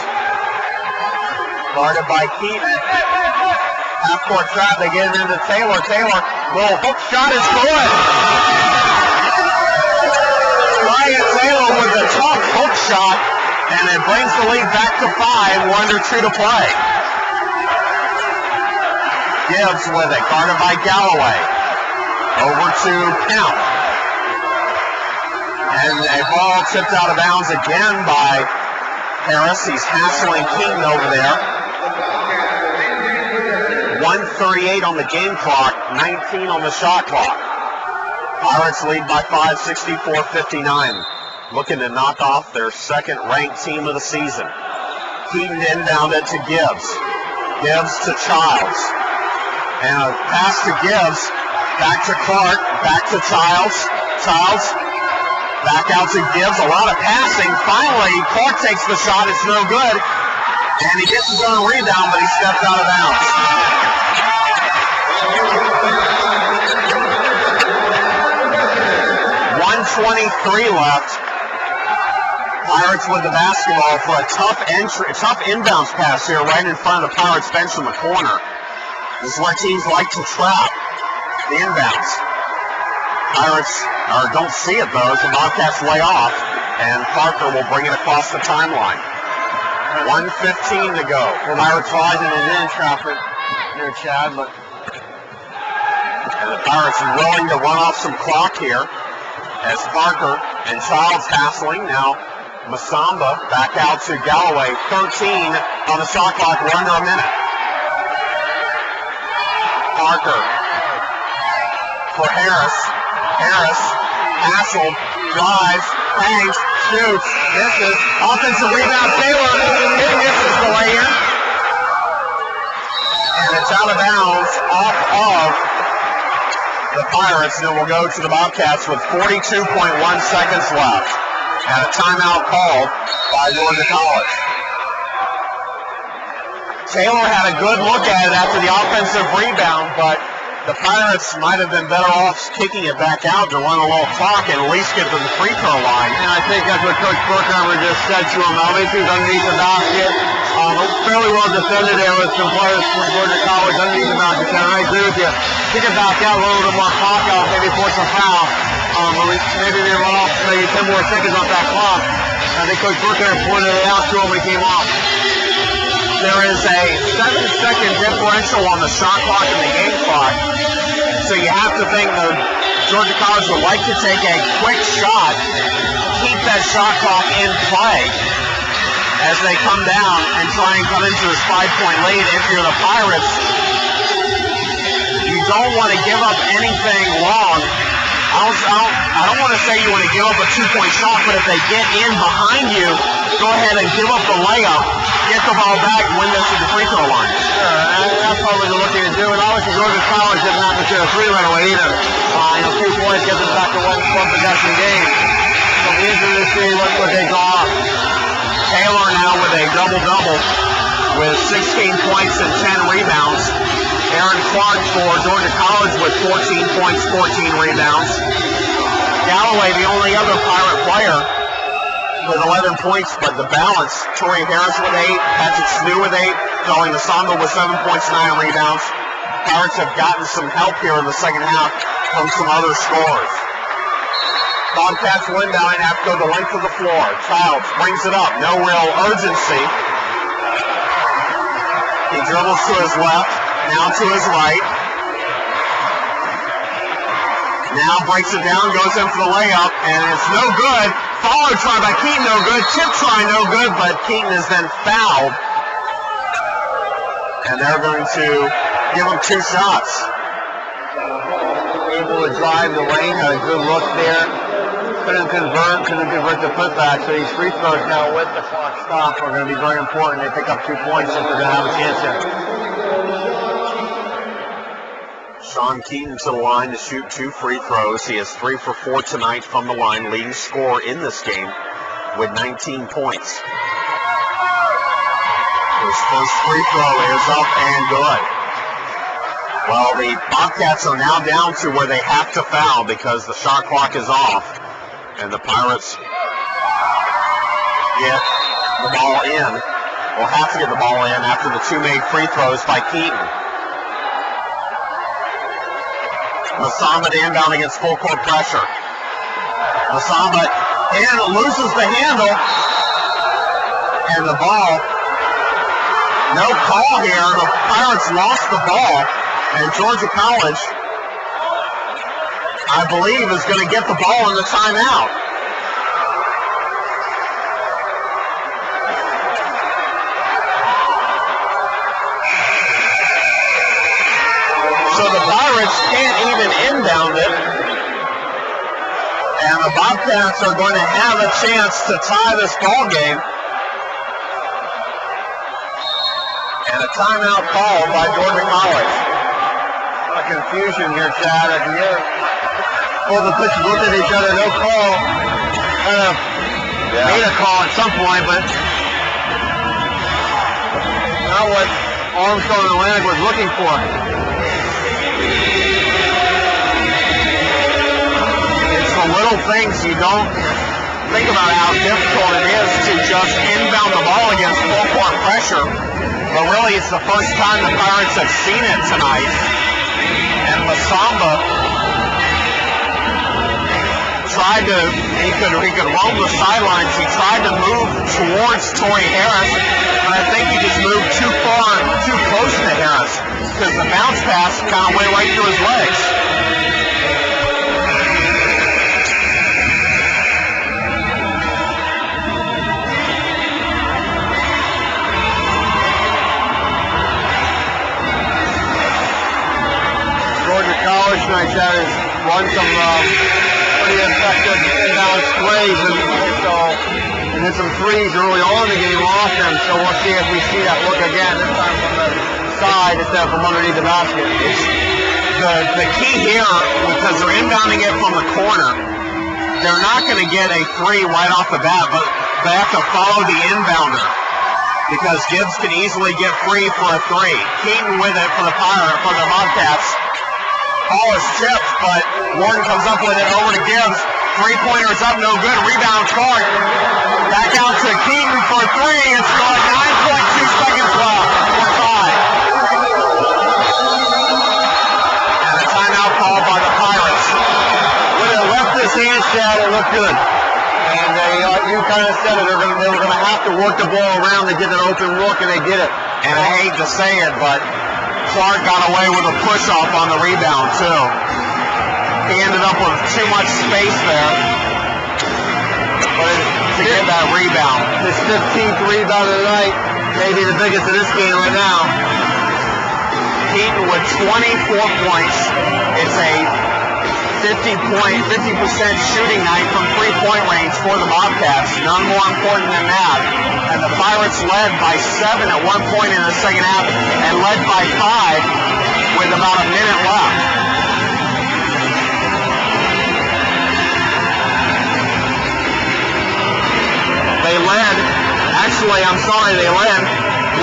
Guarded by Keaton. Half-court trap, they get it into Taylor. Taylor, little hook shot is good. Ryan Taylor with a tough hook shot, and it brings the lead back to 5, 1-2 to play. Gibbs with it, guarded by Galloway. Over to Kemp. And a ball tipped out of bounds again by Harris, he's hassling Keaton over there. 1:38 on the game clock, 19 on the shot clock. Pirates lead by 5, 64-59. Looking to knock off their second-ranked team of the season. Keaton inbounded it to Gibbs. Gibbs to Childs. And a pass to Gibbs. Back to Clark. Back to Childs. Childs. Back out to Gibbs. A lot of passing. Finally, Clark takes the shot. It's no good. And he gets his own rebound, but he stepped out of bounds. .123 left. Pirates with the basketball for a tough inbounds pass here right in front of the Pirates bench in the corner. This is what teams like to trap, the inbounds. Pirates don't see it though, as the Bobcats lay off, and Parker will bring it across the timeline. 1:15 to go. The Pirates sliding it in, Crawford, near Chad, but... And the Pirates are willing to run off some clock here, as Parker and Childs hassling. Now Masamba back out to Galloway. 13 on the shot clock. We're under a minute. Parker for Harris. Harris hassled, drives, hangs, shoots, misses. Offensive rebound. Taylor misses the lay-in. And it's out of bounds off of the Pirates, and it will go to the Bobcats with 42.1 seconds left. And a timeout called by Georgia College. Taylor had a good look at it after the offensive rebound, but the Pirates might have been better off kicking it back out to run a little clock and at least get to the free throw line. And I think that's what Coach Burkheimer just said to him. Obviously, he's underneath the basket. Fairly well defended there with some players from Georgia College underneath the basket. And I agree with you. Kick it back out, a little bit more clock out, maybe force a foul. Maybe they run off maybe 10 more seconds off that clock. I think Coach Burkheimer pointed it out to him when he came off. There is a 7-second differential on the shot clock and the game clock. So you have to think that Georgia College would like to take a quick shot, keep that shot clock in play as they come down and try and come into this 5-point lead. If you're the Pirates, you don't want to give up anything long. I don't want to say you want to give up a 2-point shot, but if they get in behind you, go ahead and give up the layup, get the ball back, win this at the free throw line. Sure, and that's what we're looking to do. And obviously, Georgia College doesn't have to shoot a 3 right away either. 2 points gets us back to one possession game. So we interested to see what they go off. Taylor now with a double-double with 16 points and 10 rebounds. Aaron Clark for Georgia College with 14 points, 14 rebounds. Galloway, the only other Pirate player, with 11 points, but the balance, Torrey Harris with 8, Patrick Snew with 8, Dolly Masamba with 7 points, 9 rebounds. Pirates have gotten some help here in the second half from some other scorers. Bobcats win down and have to go the length of the floor. Childs brings it up, no real urgency. He dribbles to his left. Now to his right. Now breaks it down, goes in for the layup, and it's no good. Follow try by Keaton, no good. Chip try, no good, but Keaton is then fouled. And they're going to give him 2 shots. Able to drive the lane, had a good look there. Couldn't convert the putback, so these free throws now with the clock stop are going to be very important. They pick up 2 points if they're going to have a chance here. Sean Keaton to the line to shoot 2 free throws. He has 3 for 4 tonight from the line, leading scorer in this game with 19 points. His first free throw is up and good. Well, the Bobcats are now down to where they have to foul because the shot clock is off, and the Pirates get the ball in. Will have to get the ball in after the 2 made free throws by Keaton. Masamba to inbound against full court pressure. Masamba loses the handle. And the ball. No call here. The Pirates lost the ball. And Georgia College, I believe, is going to get the ball in the timeout. so the Pirates can't even inbound it. And the Bobcats are going to have a chance to tie this ball game. And a timeout called by Georgia College. A lot of confusion here, Chad. I can hear both the pitchers looked at each other, no call. Kind of made a call at some point, but not what Armstrong and Atlantic was looking for. It's the little things you don't think about how difficult it is to just inbound the ball against full court pressure. But really, it's the first time the Pirates have seen it tonight. And Masamba tried to, he could roam the sidelines. He tried to move towards Torrey Harris, but I think he just moved too far, too close to Harris, because the bounce pass kind of went right through his legs. Georgia College tonight, Chad, has run some pretty effective inbound plays and hit some threes early on in the game off them, so we'll see if we see that look again, this time from the side instead of from underneath the basket. The key here, because they're inbounding it from the corner, they're not going to get a three right off the bat, but they have to follow the inbounder, because Gibbs can easily get free for a three. Kane with it for the Bobcats. Ball is tipped, but Warden comes up with it over to Gibbs. Three-pointer is up, no good. Rebound, Clark. Back out to Keaton for three. It's got 9.2 seconds left for tie. And a timeout called by the Pirates. When it left his hands, Chad, it looked good. And you kind of said it, they were going to have to work the ball around to get an open look, and they did it. And I hate to say it, but Clark got away with a push-off on the rebound, too. He ended up with too much space there to get that rebound. His 15th rebound of the night, maybe the biggest of this game right now. Keaton with 24 points. It's a 50% shooting night from three-point range for the Bobcats. None more important than that. And the Pirates led by 7 at one point in the second half and led by 5 with about a minute left. They led, they led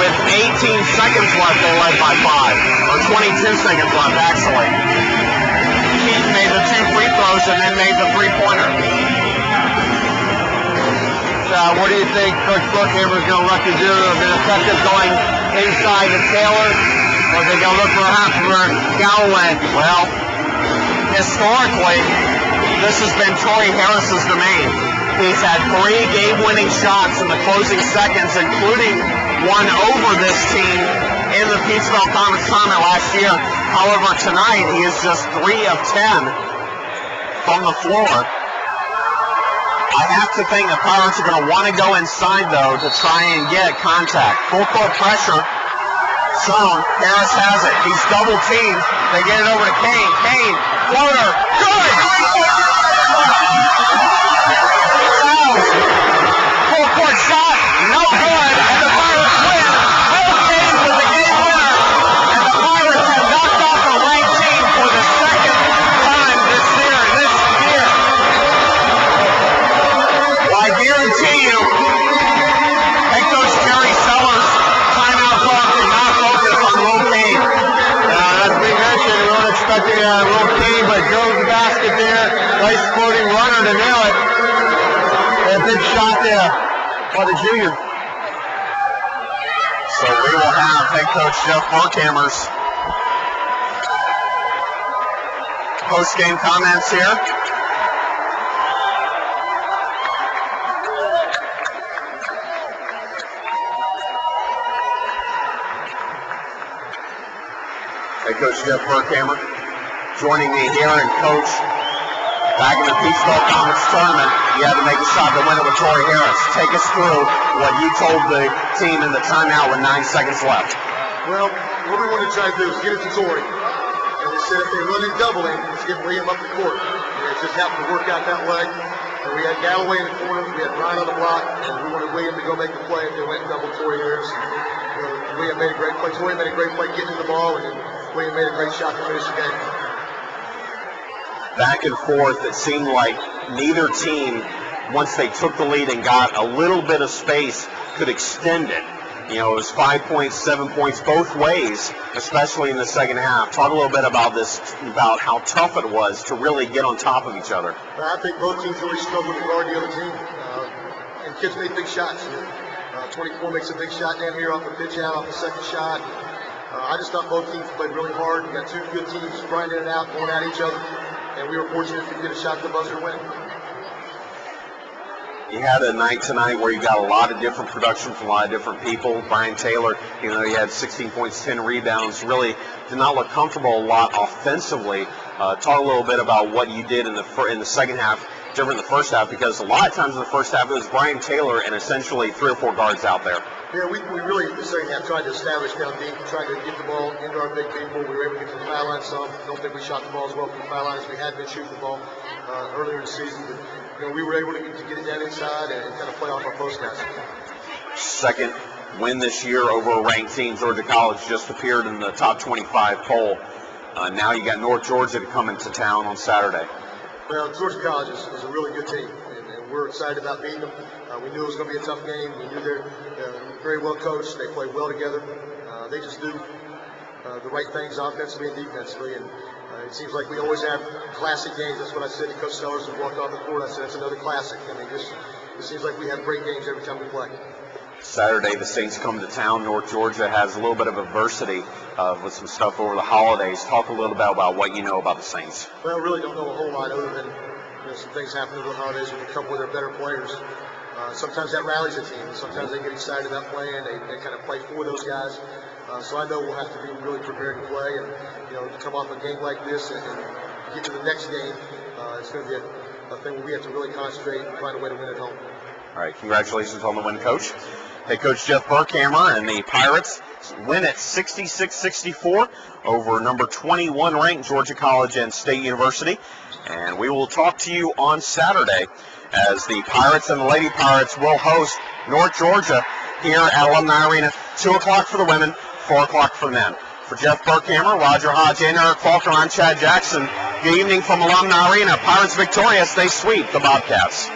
with 18 seconds left. They led by 5, or 22 seconds left, actually. Keith made the 2 free throws and then made the three-pointer. What do you think Coach Brookhammer is going to look to do? Have been effective going inside to Taylor, or are they going to look perhaps for Galloway? Well, historically, this has been Torrey Harris's domain. He's had 3 game-winning shots in the closing seconds, including one over this team in the Peachbelt Conference Tournament last year. However, tonight he is just 3 of 10 from the floor. I have to think the Pirates are going to want to go inside, though, to try and get contact. Full court pressure shown. Harris has it. He's double teamed. They get it over to Kane. Kane, floater, good! Full court shot, no good, and the Pirates win. Will Kane with the game winner, and the Pirates have knocked off a ranked team for the second time this year. I guarantee you, head coach Terry Sellers' timeout clock did not focus on Will Kane. As we mentioned, we weren't expecting Will Kane, but drove the basket there. Nice floating runner to nail it. A big shot there by the junior. So we will have head coach Jeff Brookhammer's post-game comments here. Head coach Jeff Brookhammer joining me here, and coach, back in the Peachbelt Conference Tournament, you had to make a shot to win it with Torrey Harris. Take us through what you told the team in the timeout with 9 seconds left. Well, what we wanted to try to do is get it to Torrey. And we said if they run in doubling, let's get William up the court. And it just happened to work out that way. And we had Galloway in the corner, we had Ryan on the block, and we wanted William to go make the play if they went and double Torrey Harris. William made a great play. Torrey made a great play getting to the ball, and then William made a great shot to finish the game. Back and forth, it seemed like neither team, once they took the lead and got a little bit of space, could extend it. You know, it was 5 points, 7 points both ways, especially in the second half. Talk a little bit about this, about how tough it was to really get on top of each other. I think both teams really struggled to guard the other team. And kids made big shots. 24 makes a big shot down here off the pitch out, off the second shot. I just thought both teams played really hard. We got two good teams grinding it out, going at each other. And we were fortunate to get a shot at the buzzer to win. You had a night tonight where you got a lot of different production from a lot of different people. Brian Taylor, you know, he had 16 points, 10 rebounds, really did not look comfortable a lot offensively. Talk a little bit about what you did in the second half, different in the first half, because a lot of times in the first half it was Brian Taylor and essentially 3 or 4 guards out there. Yeah, we really, in the second half, tried to establish down deep, tried to get the ball into our big people. We were able to get to the foul line some. Don't think we shot the ball as well from the foul line as we had been shooting the ball earlier in the season. But, you know, we were able to get it down inside and kind of play off our post guys. Second win this year over a ranked team. Georgia College just appeared in the top 25 poll. Now you got North Georgia to come into town on Saturday. Well, Georgia College is a really good team, and we're excited about beating them. We knew it was going to be a tough game. We knew they're very well coached. They play well together. They just do the right things offensively and defensively. And it seems like we always have classic games. That's what I said to Coach Sellers when he walked off the court. I said, it's another classic. I mean, it seems like we have great games every time we play. Saturday, the Saints come to town. North Georgia has a little bit of adversity with some stuff over the holidays. Talk a little bit about what you know about the Saints. Well, I really don't know a whole lot other than some things happen over the holidays with a couple of their better players. Sometimes that rallies a team. Sometimes they get excited about playing. They kind of play for those guys. So I know we'll have to be really prepared to play. And, you know, to come off a game like this and get to the next game, it's going to be a thing where we have to really concentrate and find a way to win at home. All right, congratulations on the win, Coach. Head Coach Jeff Burkhammer and the Pirates win at 66-64 over number 21 ranked Georgia College and State University. And we will talk to you on Saturday as the Pirates and the Lady Pirates will host North Georgia here at Alumni Arena. 2 o'clock for the women, 4 o'clock for the men. For Jeff Burkhammer, Roger Hodge, and Eric Falker, I'm Chad Jackson. Good evening from Alumni Arena. Pirates victorious. They sweep the Bobcats.